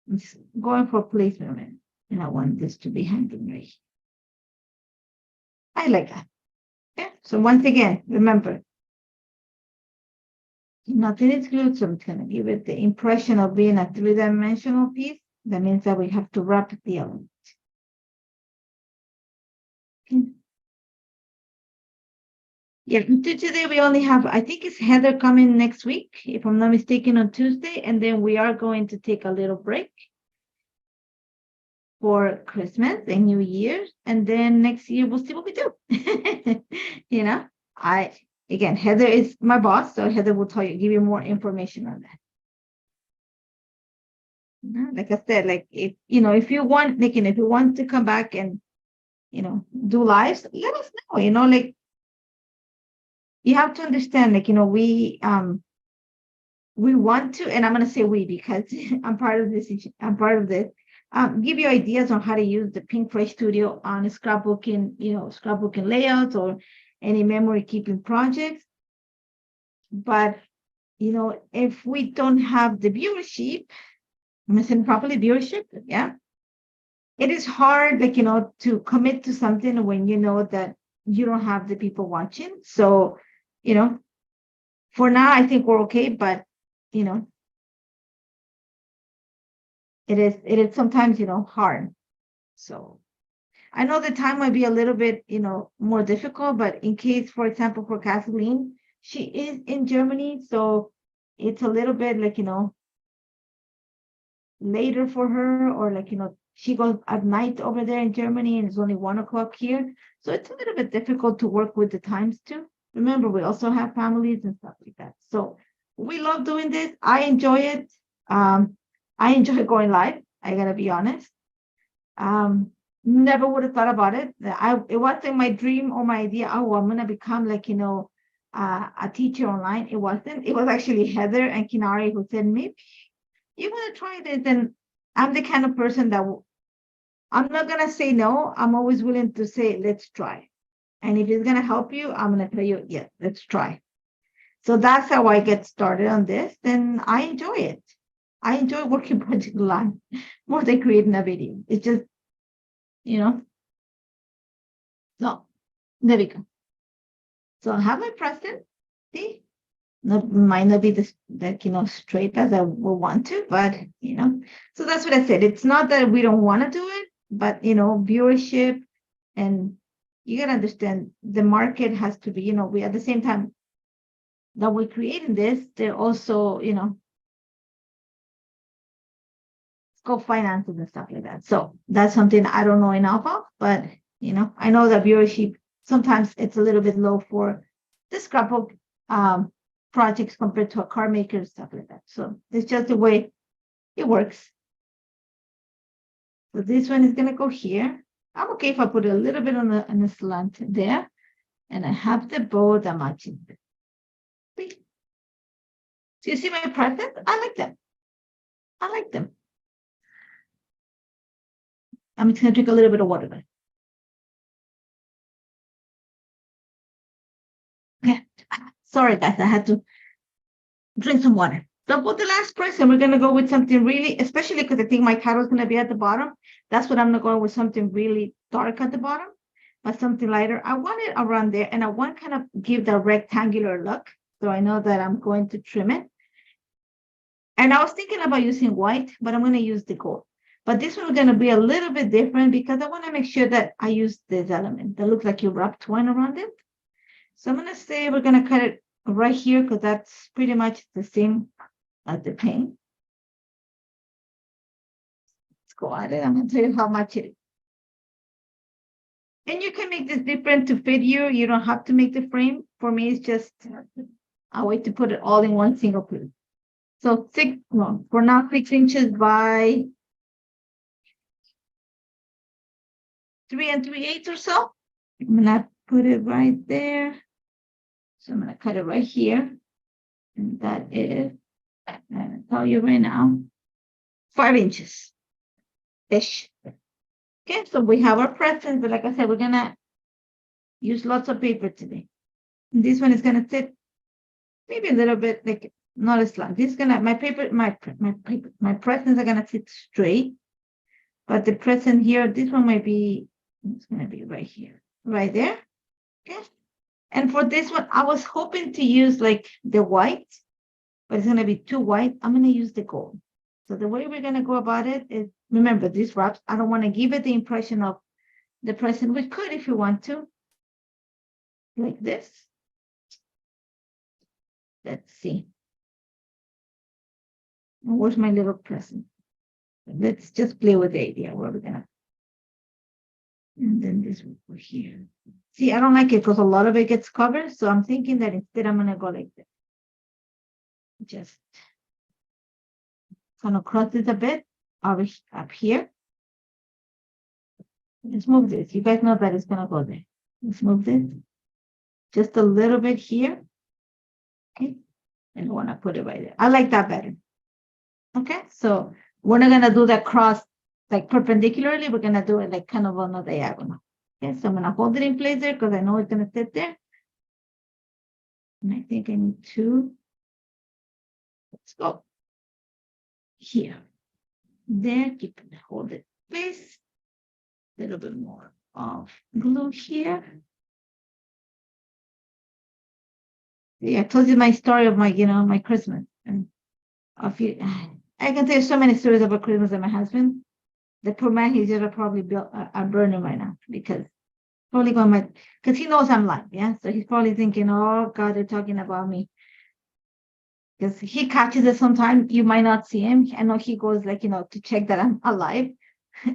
I'm just going for placement, and I want this to be hanging right here. I like that. Okay. So once again, remember, nothing is glued, so I'm gonna give it the impression of being a 3-dimensional piece. That means that we have to wrap the element. Okay. Yeah, today we only have, I think it's Heather coming next week, if I'm not mistaken, on Tuesday, and then we are going to take a little break for Christmas and New Year's, and then next year we'll see what we do. Again, Heather is my boss, so Heather will give you more information on that. Like I said, like if you want, if you want to come back and do lives, let us know. Like you have to understand, we want to, and I'm gonna say we because I'm part of this. Give you ideas on how to use the Pink Fresh Studio on scrapbooking layouts or any memory keeping projects. But if we don't have the viewership, I'm saying properly viewership, yeah, it is hard, to commit to something when you know that you don't have the people watching. So, for now, I think we're okay, but it is sometimes, hard. So I know the time might be a little bit, more difficult, but in case, for example, for Kathleen, she is in Germany, so it's a little bit later for her, or she goes at night over there in Germany and it's only 1:00 here. So it's a little bit difficult to work with the times too. Remember, we also have families and stuff like that. So we love doing this. I enjoy it. I enjoy going live. I gotta be honest. Never would have thought about it. It wasn't my dream or my idea. Oh, I'm gonna become a teacher online. It wasn't. It was actually Heather and Kinari who said, maybe you want to try this. And I'm the kind of person that I'm not gonna say no. I'm always willing to say, let's try. And if it's gonna help you, I'm gonna tell you, yes, let's try. So that's how I get started on this. And I enjoy it. I enjoy working project live more than creating a video. It's just, So there we go. So I have my present. See, might not be that straight as I will want to, but so that's what I said. It's not that we don't want to do it, but viewership, and you gotta understand the market has to be, we at the same time that we're creating this, they're also, it's called finances and stuff like that. So that's something I don't know enough of, but I know that viewership sometimes it's a little bit low for the scrapbook projects compared to a car maker and stuff like that. So it's just the way it works. So this one is gonna go here. I'm okay if I put a little bit on the slant there, and I have the bow that matches. See? So you see my presents? I like them. I'm just gonna drink a little bit of water then. Okay. Sorry guys, I had to drink some water. So for the last present, we're gonna go with something really, especially because I think my title is gonna be at the bottom. That's what I'm gonna go with, something really dark at the bottom, but something lighter. I want it around there, and I want to kind of give the rectangular look. So I know that I'm going to trim it. And I was thinking about using white, but I'm going to use the gold. But this one is going to be a little bit different because I want to make sure that I use this element that looks like you wrap twine around it. So I'm going to say we're going to cut it right here because that's pretty much the same as the paint. Let's go at it. I'm going to tell you how much it is. And you can make this different to fit you. You don't have to make the frame. For me, it's just a way to put it all in one single piece. So for now, 6 inches by 3 3/8 or so. I'm gonna put it right there. So I'm gonna cut it right here. And that is, I'm gonna tell you right now, 5 inches ish. Okay, so we have our presents, but like I said, we're gonna use lots of paper today. And this one is gonna sit maybe a little bit like not as long. This is gonna my presents are gonna sit straight, but the present here, this one might be, it's gonna be right here, right there. Okay. And for this one, I was hoping to use like the white, but it's gonna be too white. I'm gonna use the gold. So the way we're gonna go about it is, remember these wraps, I don't want to give it the impression of the present. We could if you want to, like this. Let's see. Where's my little present? Let's just play with the idea where we're gonna. And then this will go here. See, I don't like it because a lot of it gets covered. So I'm thinking that instead I'm gonna go like this. Just gonna cross this a bit over up here. Let's move this. You guys know that it's gonna go there. Let's move this just a little bit here. Okay. And I want to put it right there. I like that better. Okay. So we're not gonna do that cross like perpendicularly. We're gonna do it like kind of on a diagonal. Okay. So I'm gonna hold it in place there because I know it's gonna sit there. And I think I need two. Let's go here. There, keep it, hold it in place. A little bit more of glue here. Yeah, I told you my story of my, my Christmas. And I can tell you so many stories about Christmas and my husband. The poor man, he's just probably built a burner right now because because he knows I'm live, yeah. So he's probably thinking, oh God, they're talking about me. Because he catches it sometimes, you might not see him. I know he goes like, to check that I'm alive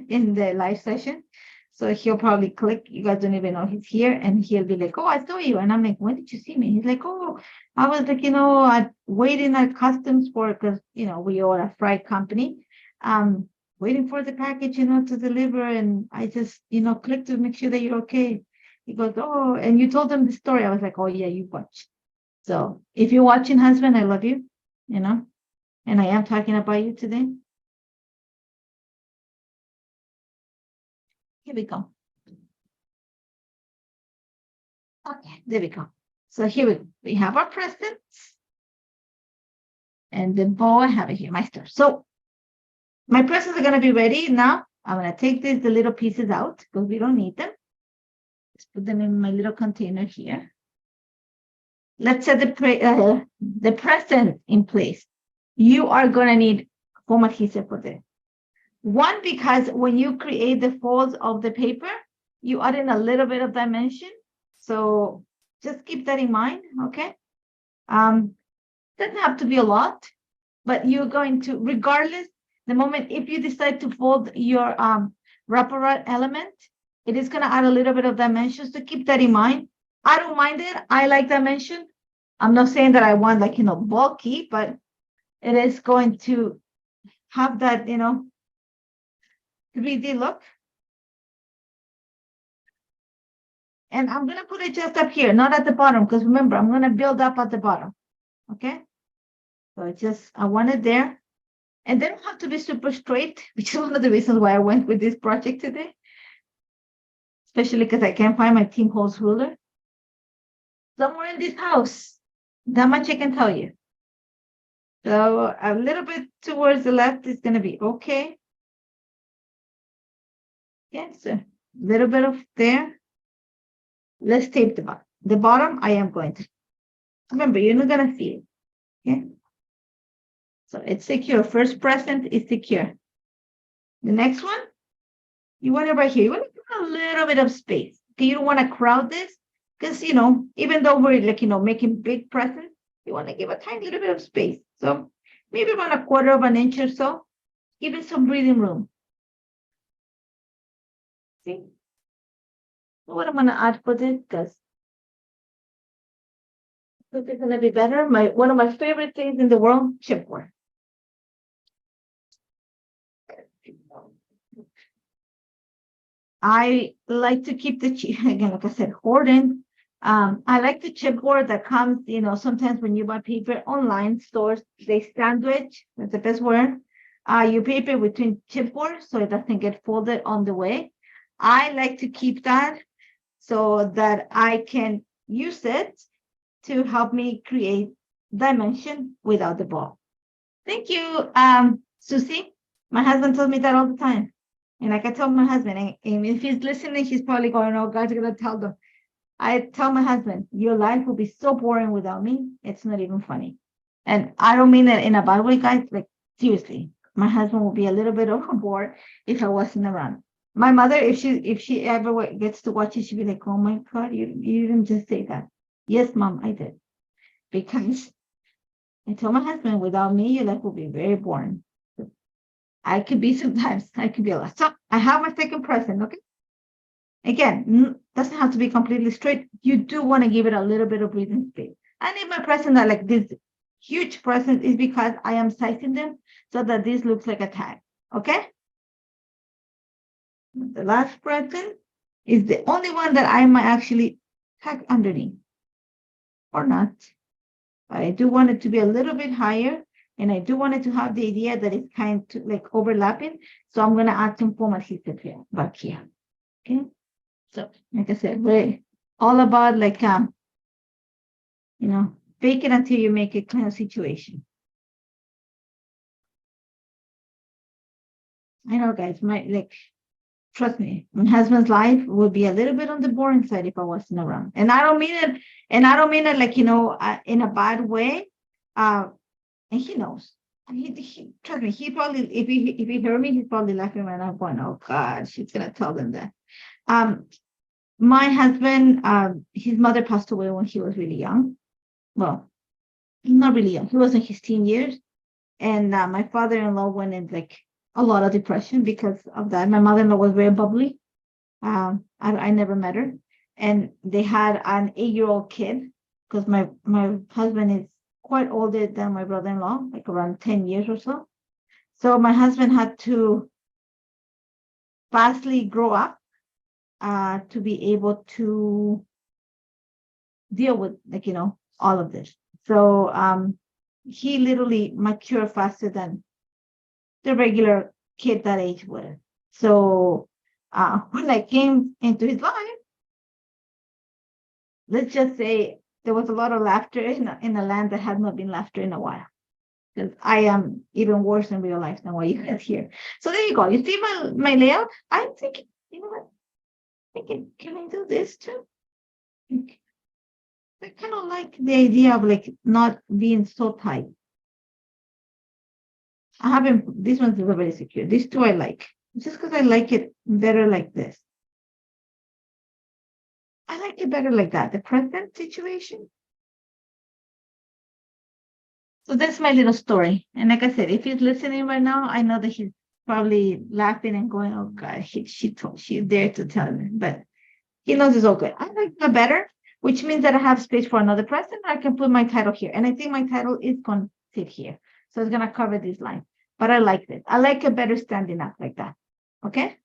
in the live session. So he'll probably click, you guys don't even know he's here, and he'll be like, oh, I saw you. And I'm like, when did you see me? He's like, oh, I was like, I waiting at customs because, we are a freight company, waiting for the package, to deliver. And I just, clicked to make sure that you're okay. He goes, oh, and you told him the story. I was like, oh, yeah, you watched. So if you're watching, husband, I love you, and I am talking about you today. Here we go. Okay, there we go. So here we have our presents. And the bow, I have it here, my stuff. So my presents are going to be ready now. I'm going to take the little pieces out because we don't need them. Let's put them in my little container here. Let's set the present in place. You are going to need foam adhesive for this. One, because when you create the folds of the paper, you add in a little bit of dimension. So just keep that in mind, okay? Doesn't have to be a lot, but you're going to, regardless, the moment if you decide to fold your wraparound element, it is going to add a little bit of dimension. So keep that in mind. I don't mind it. I like dimension. I'm not saying that I want like, bulky, but it is going to have that, 3D look. And I'm going to put it just up here, not at the bottom, because remember, I'm going to build up at the bottom. Okay. So I want it there. And they don't have to be super straight, which is one of the reasons why I went with this project today, especially because I can't find my Team Holz ruler. Somewhere in this house, that much I can tell you. So a little bit towards the left is going to be okay. Yes, a little bit of there. Let's tape the bottom. The bottom, I am going to. Remember, you're not going to see it. Okay. So it's secure. First present is secure. The next one, you want it right here. You want to give a little bit of space. Okay, you don't want to crowd this because, even though we're like, making big presents, you want to give a tiny little bit of space. So maybe about a quarter of an inch or so, give it some breathing room. See? So what I'm going to add for this, because it's going to be better. One of my favorite things in the world, chipboard. I like to keep the again, like I said, hoarding. I like the chipboard that comes, sometimes when you buy paper online stores, they sandwich, that's the best word. Your paper between chipboard so it doesn't get folded on the way. I like to keep that so that I can use it to help me create dimension without the ball. Thank you, Susie. My husband tells me that all the time. And like I tell my husband, and if he's listening, he's probably going, oh, God's going to tell them. I tell my husband, your life will be so boring without me. It's not even funny. And I don't mean it in a bad way, guys. Like, seriously, my husband will be a little bit bored if I wasn't around. My mother, if she ever gets to watch it, she'll be like, oh my God, you didn't just say that. Yes, Mom, I did. Because I told my husband, without me, your life will be very boring. I could be a lot. So I have my second present, okay? Again, doesn't have to be completely straight. You do want to give it a little bit of breathing space. I need my present that like this huge present is because I am sizing them so that this looks like a tag, okay? The last present is the only one that I might actually tag underneath or not. But I do want it to be a little bit higher. And I do want it to have the idea that it's kind of like overlapping. So I'm going to add some foam adhesive here, back here. Okay. So like I said, we're all about like, fake it until you make it kind of situation. I know, guys, trust me, my husband's life would be a little bit on the boring side if I wasn't around. And I don't mean it like, in a bad way. And he knows. He trust me. He probably, if he heard me, he's probably laughing right now, going, "Oh God, she's gonna tell them that." My husband, his mother passed away when he was really young. Well, not really young. He was in his teen years, and my father-in-law went in like a lot of depression because of that. My mother-in-law was very bubbly. I never met her, and they had an 8-year-old kid because my husband is quite older than my brother-in-law, like around 10 years or so. So my husband had to fastly grow up to be able to deal with all of this. So he literally matured faster than the regular kid that age would. So when I came into his life, let's just say there was a lot of laughter in a land that had not been laughter in a while. Because I am even worse in real life than what you guys hear. So there you go. You see my layout? I'm thinking, you know what? Thinking, can I do this too? I kind of like the idea of like not being so tight. This one's very secure. These two I like. Just because I like it better like this. I like it better like that. The present situation. So that's my little story. And like I said, if he's listening right now, I know that he's probably laughing and going, "Oh God, she dared to tell me." But he knows it's all good. I like that better, which means that I have space for another present. I can put my title here. And I think my title is going to sit here. So it's going to cover this line. But I like this. I like it better standing up like that. Okay?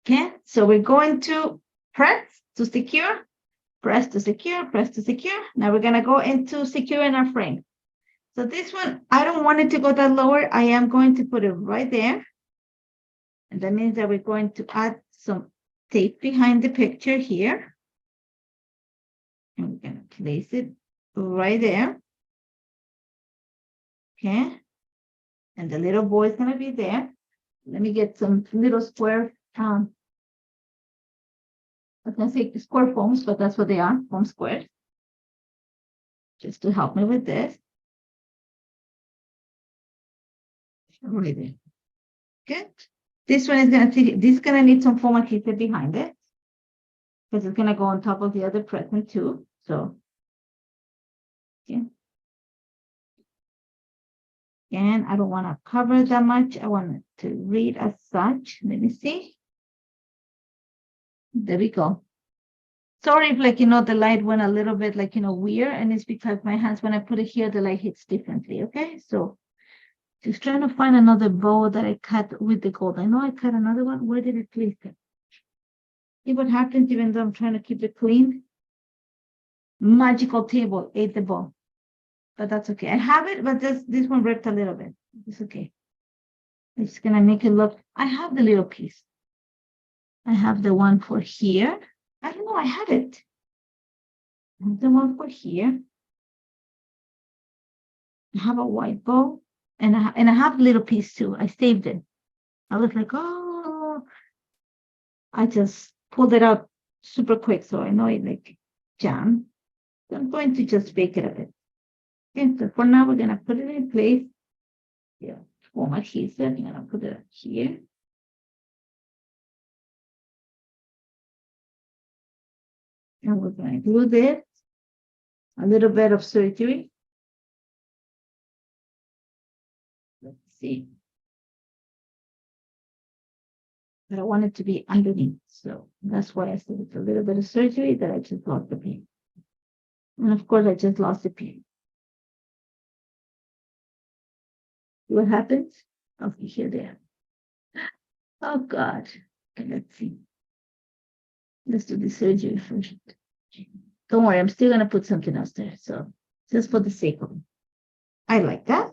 Okay, so we're going to press to secure, press to secure, press to secure. Now we're going to go into securing our frame. So this one, I don't want it to go that lower. I am going to put it right there. And that means that we're going to add some tape behind the picture here. And we're going to place it right there. Okay. And the little boy is going to be there. Let me get some little square, I was going to say square foams, but that's what they are, foam squares. Just to help me with this. Right there. Good. This one is going to take, this is going to need some foam adhesive behind it. Because it's going to go on top of the other present too. So, okay. And I don't want to cover that much. I want it to read as such. Let me see. There we go. Sorry if the light went a little bit weird, and it's because my hands, when I put it here, the light hits differently. Okay, so just trying to find another bow that I cut with the gold. I know I cut another one. Where did it place it? See what happens even though I'm trying to keep it clean? Magical table ate the bow. But that's okay. I have it, but this one ripped a little bit. It's okay. I'm just gonna make it look. I have the little piece. I have the one for here. I don't know, I had it. I have the one for here. I have a white bow, and I have a little piece too. I saved it. I was like, oh, I just pulled it out super quick, so I know it jammed. So I'm going to just bake it a bit. Okay, so for now we're gonna put it in place. Yeah, foam adhesive. I'm gonna put it here. And we're going to glue this. A little bit of surgery. Let's see. But I want it to be underneath. So that's why I said it's a little bit of surgery that I just lost the paint. And of course, I just lost the paint. What happens? Okay, here they are. Oh, God. Okay, let's see. Let's do the surgery first. Don't worry, I'm still going to put something else there. So just for the sake of it. I like that.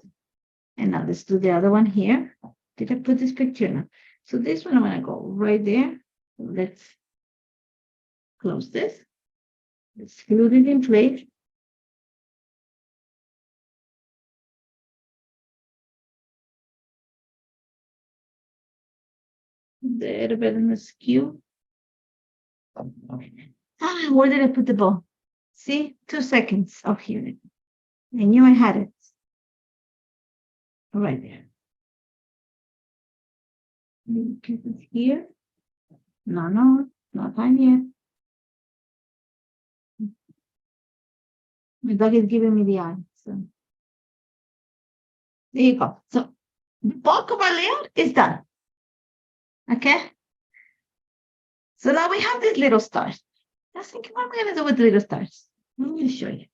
And now let's do the other one here. Did I put this picture now? So this one, I'm going to go right there. Let's close this. Let's glue it in place. A little bit in the skew. Where did I put the bow? See, 2 seconds of here. I knew I had it. Right there. Keep it here. No, not time yet. My dog is giving me the eye. So there you go. So the bulk of our layout is done. Okay. So now we have these little stars. I was thinking, what am I going to do with the little stars? Let me show you.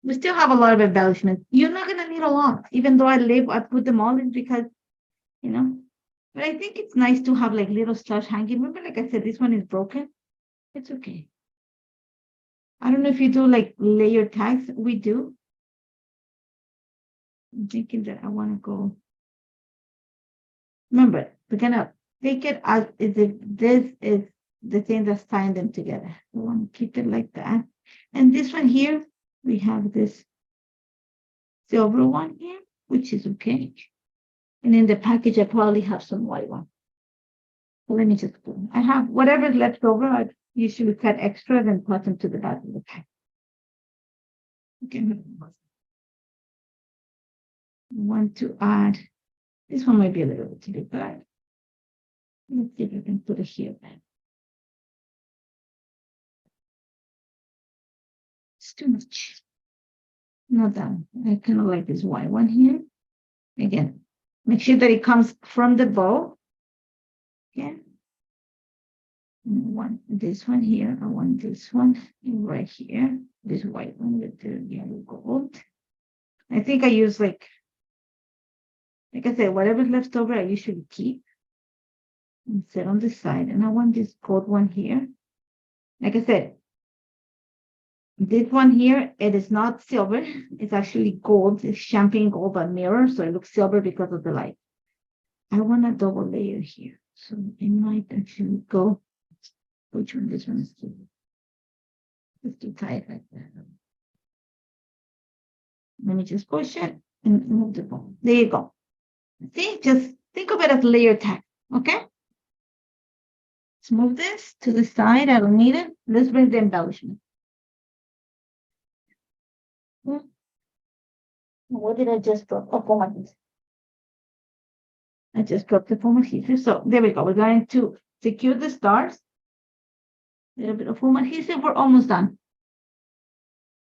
We still have a lot of embellishments. You're not going to need a lot, even though I put them all in because, but I think it's nice to have little stars hanging. Remember, like I said, this one is broken. It's okay. I don't know if you do layer tags. We do. I'm thinking that I want to go. Remember, we're going to take it as if this is the thing that's tying them together. We want to keep it like that. And this one here, we have this silver one here, which is okay. And in the package, I probably have some white one. So let me just go. I have whatever's left over. I usually cut extra and put them to the back of the pack. Okay. I want to add, this one might be a little bit too big, but let's see if I can put it here. It's too much. Not that. I kind of like this white one here. Again, make sure that it comes from the bow. Okay. I want this one here. I want this one right here. This white one with the yellow gold. I think I use like I said, whatever's left over, I usually keep and set on the side. And I want this gold one here. Like I said, This one here, it is not silver. It's actually gold. It's champagne gold, but mirror, so it looks silver because of the light. I want a double layer here, so it might actually go. Which one? This one is too. It's too tight like that. Let me just push it and move the ball. There you go. See, just think of it as layer tag. Okay. Let's move this to the side. I don't need it. Let's bring the embellishment. What did I just drop? Oh, foam adhesive. I just dropped the foam adhesive. So there we go. We're going to secure the stars. A little bit of foam adhesive. We're almost done.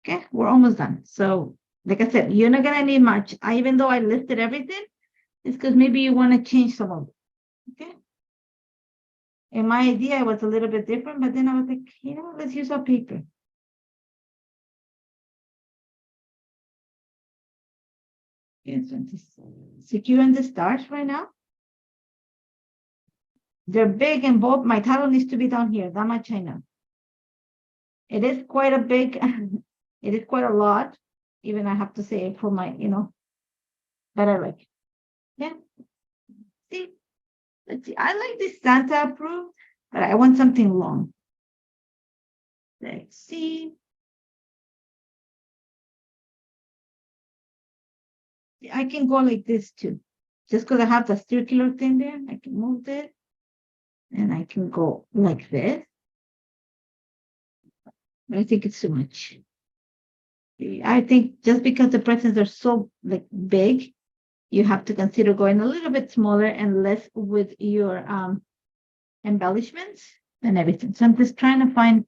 Okay, we're almost done. So, like I said, you're not gonna need much. Even though I listed everything, it's because maybe you want to change some of it. Okay. And my idea was a little bit different, but then I was like, let's use our paper. Yes, securing the stars right now. They're big and bold. My title needs to be down here. That much I know. It is quite a big, it is quite a lot. Even I have to say for my, but I like it. Yeah. See, let's see. I like this Santa approved, but I want something long. Let's see. I can go like this too. Just because I have the circular thing there, I can move it. And I can go like this. But I think it's too much. I think just because the presents are so like big, you have to consider going a little bit smaller and less with your embellishments and everything. So I'm just trying to find,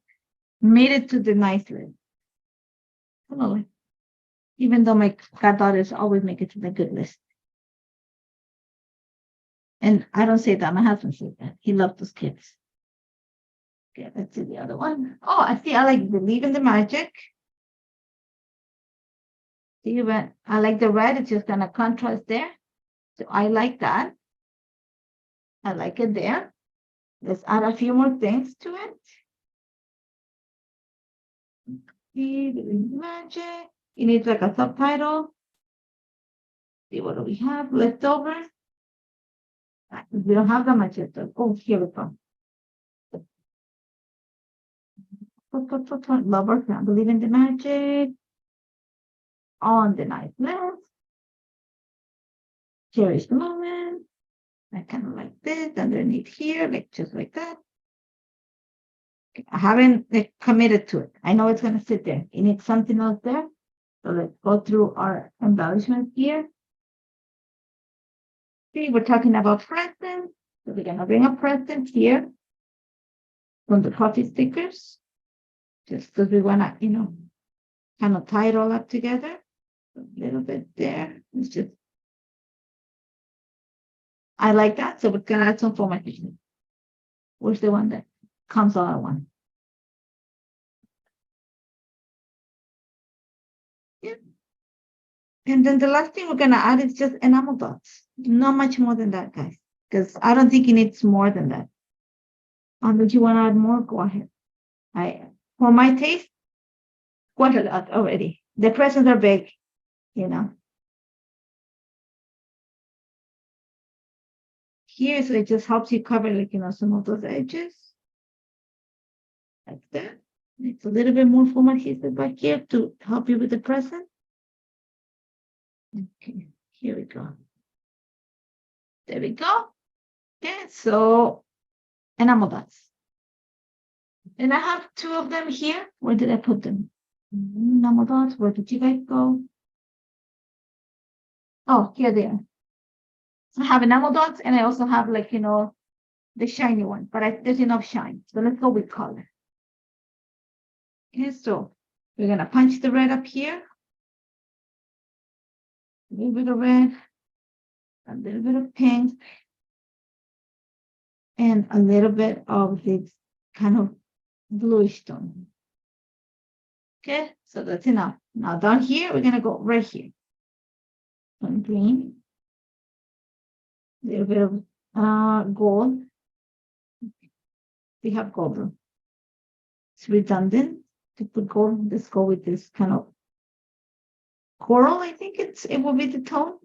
made it to the nice list. Hello. Even though my goddaughters always make it to the good list. And I don't say that, my husband says that. He loves those kids. Okay, let's see the other one. Oh, I see, I like Believe in the Magic. See, I like the red, it's just gonna contrast there. So I like that. I like it there. Let's add a few more things to it. See, Believe in the Magic. You need like a subtitle. See, what do we have left over? We don't have that much left over. Oh, here we go. Lovers, not Believe in the Magic. On the nice list. Cherish the moment. I kind of like this underneath here, like just like that. Okay, I haven't committed to it. I know it's going to sit there. You need something else there. So let's go through our embellishments here. See, we're talking about presents. So we're going to bring a present here from the coffee stickers. Just because we want to, kind of tie it all up together. A little bit there. It's just, I like that. So we're going to add some foam adhesive. Where's the one that comes all at once? Yeah. And then the last thing we're going to add is just enamel dots. Not much more than that, guys. Because I don't think it needs more than that. If you want to add more, go ahead. For my taste, quite a lot already. The presents are big, Here, so it just helps you cover, some of those edges. Like that. It's a little bit more foam adhesive back here to help you with the present. Okay, here we go. There we go. Okay, so enamel dots. And I have two of them here. Where did I put them? Enamel dots, where did you guys go? Oh, here they are. I have enamel dots and I also have the shiny one, but there's enough shine. So let's go with color. Okay, so we're gonna punch the red up here. A little bit of red, a little bit of pink, and a little bit of this kind of bluish tone. Okay, so that's enough. Now down here, we're gonna go right here. Some green, a little bit of gold. We have gold. It's redundant to put gold. Let's go with this kind of coral. I think it will be the tone.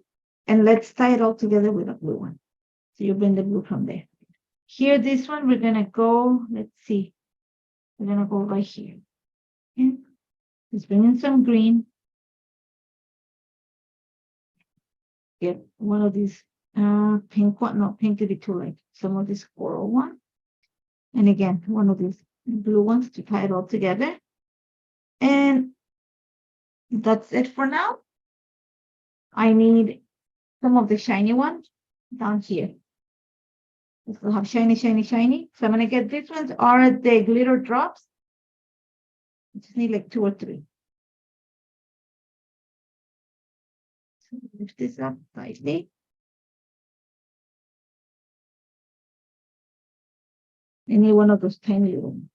And let's tie it all together with a blue one. So you bring the blue from there. Here, this one, we're gonna go, let's see. We're gonna go right here. Okay. Let's bring in some green. Get one of these pink one, no, pink would be too light. Some of this coral one. And again, one of these blue ones to tie it all together. And that's it for now. I need some of the shiny ones down here. This will have shiny, shiny, shiny. So I'm gonna get these ones are the glitter drops. I just need like 2 or 3. So lift this up slightly. I need one of those tiny little ones.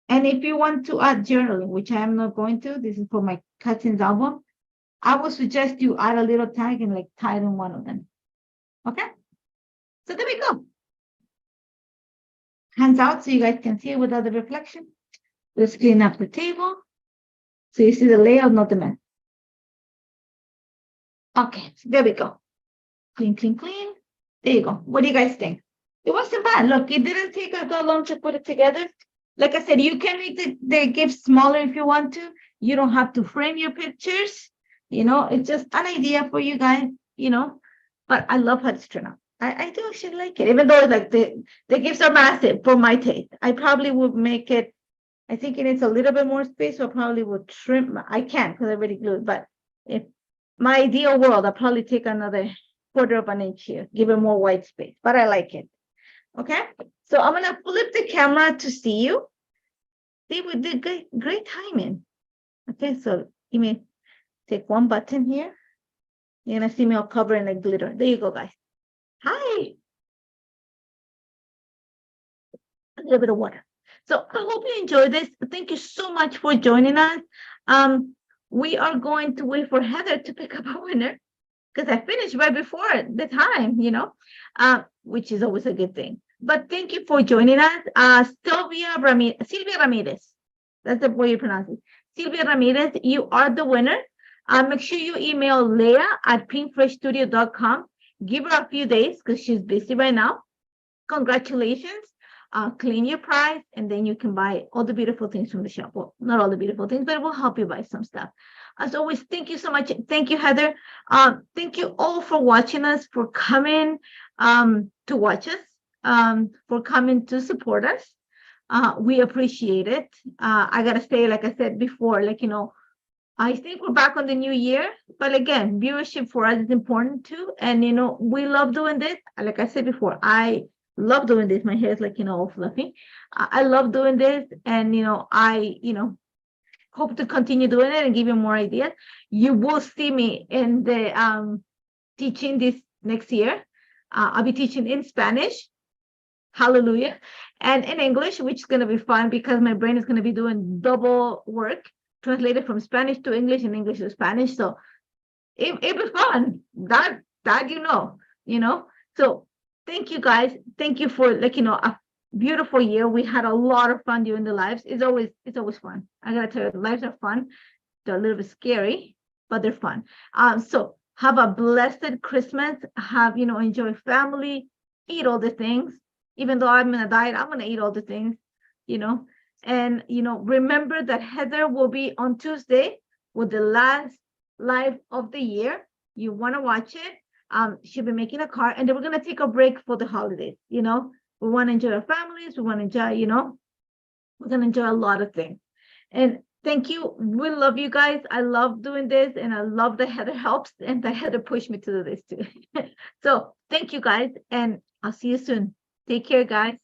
And if you want to add journaling, which I am not going to, this is for my cousin's album, I would suggest you add a little tag and like tie it on one of them. Okay? So there we go. Hands out so you guys can see it without the reflection. Let's clean up the table. So you see the layout, not the mess. Okay, so there we go. Clean, clean, clean. There you go. What do you guys think? It wasn't bad. Look, it didn't take us that long to put it together. Like I said, you can make the gift smaller if you want to. You don't have to frame your pictures. You know, it's just an idea for you guys, you know. But I love how it's turned out. I do actually like it, even though like the gifts are massive for my taste. I probably would make it, I think it needs a little bit more space, so I probably would trim. I can't because I already glued, but if my ideal world, I'll probably take another 1/4 of an inch here, give it more white space, but I like it. Okay, so I'm gonna flip the camera to see you. See, we did great timing. Okay, so you may take one button here. You're gonna see me all covered in like glitter. There you go, guys. Hi. A little bit of water. So I hope you enjoyed this. Thank you so much for joining us. We are going to wait for Heather to pick up a winner because I finished right before the time, you know, which is always a good thing. But thank you for joining us. Silvia Ramirez. That's the way you pronounce it. Silvia Ramirez, you are the winner. Make sure you email Leah at pinkfreshstudio.com. Give her a few days because she's busy right now. Congratulations. Clean your prize, and then you can buy all the beautiful things from the shop. Well, not all the beautiful things, but it will help you buy some stuff. As always, thank you so much. Thank you, Heather. Thank you all for watching us, for coming to watch us, for coming to support us. We appreciate it. I gotta say, like I said before, like, you know, I think we're back on the new year, but again, viewership for us is important too. And, you know, we love doing this. Like I said before, I love doing this. My hair is like, you know, all fluffy. I love doing this. And, you know, I hope to continue doing it and give you more ideas. You will see me in the teaching this next year. I'll be teaching in Spanish. Hallelujah. And in English, which is going to be fun because my brain is going to be doing double work, translated from Spanish to English and English to Spanish. So it'll be fun. That you know. So thank you guys. Thank you for, like, you know, a beautiful year. We had a lot of fun during the lives. It's always fun. I gotta tell you, the lives are fun. They're a little bit scary, but they're fun. So have a blessed Christmas. Enjoy family, eat all the things. Even though I'm in a diet, I'm gonna eat all the things, you know. And, you know, remember that Heather will be on Tuesday with the last live of the year. You want to watch it. She'll be making a card, and then we're going to take a break for the holidays. You know, we want to enjoy our families. We want to enjoy, you know, we're going to enjoy a lot of things. And thank you. We love you guys. I love doing this, and I love that Heather helps and that Heather pushed me to do this too. So thank you guys, and I'll see you soon. Take care, guys.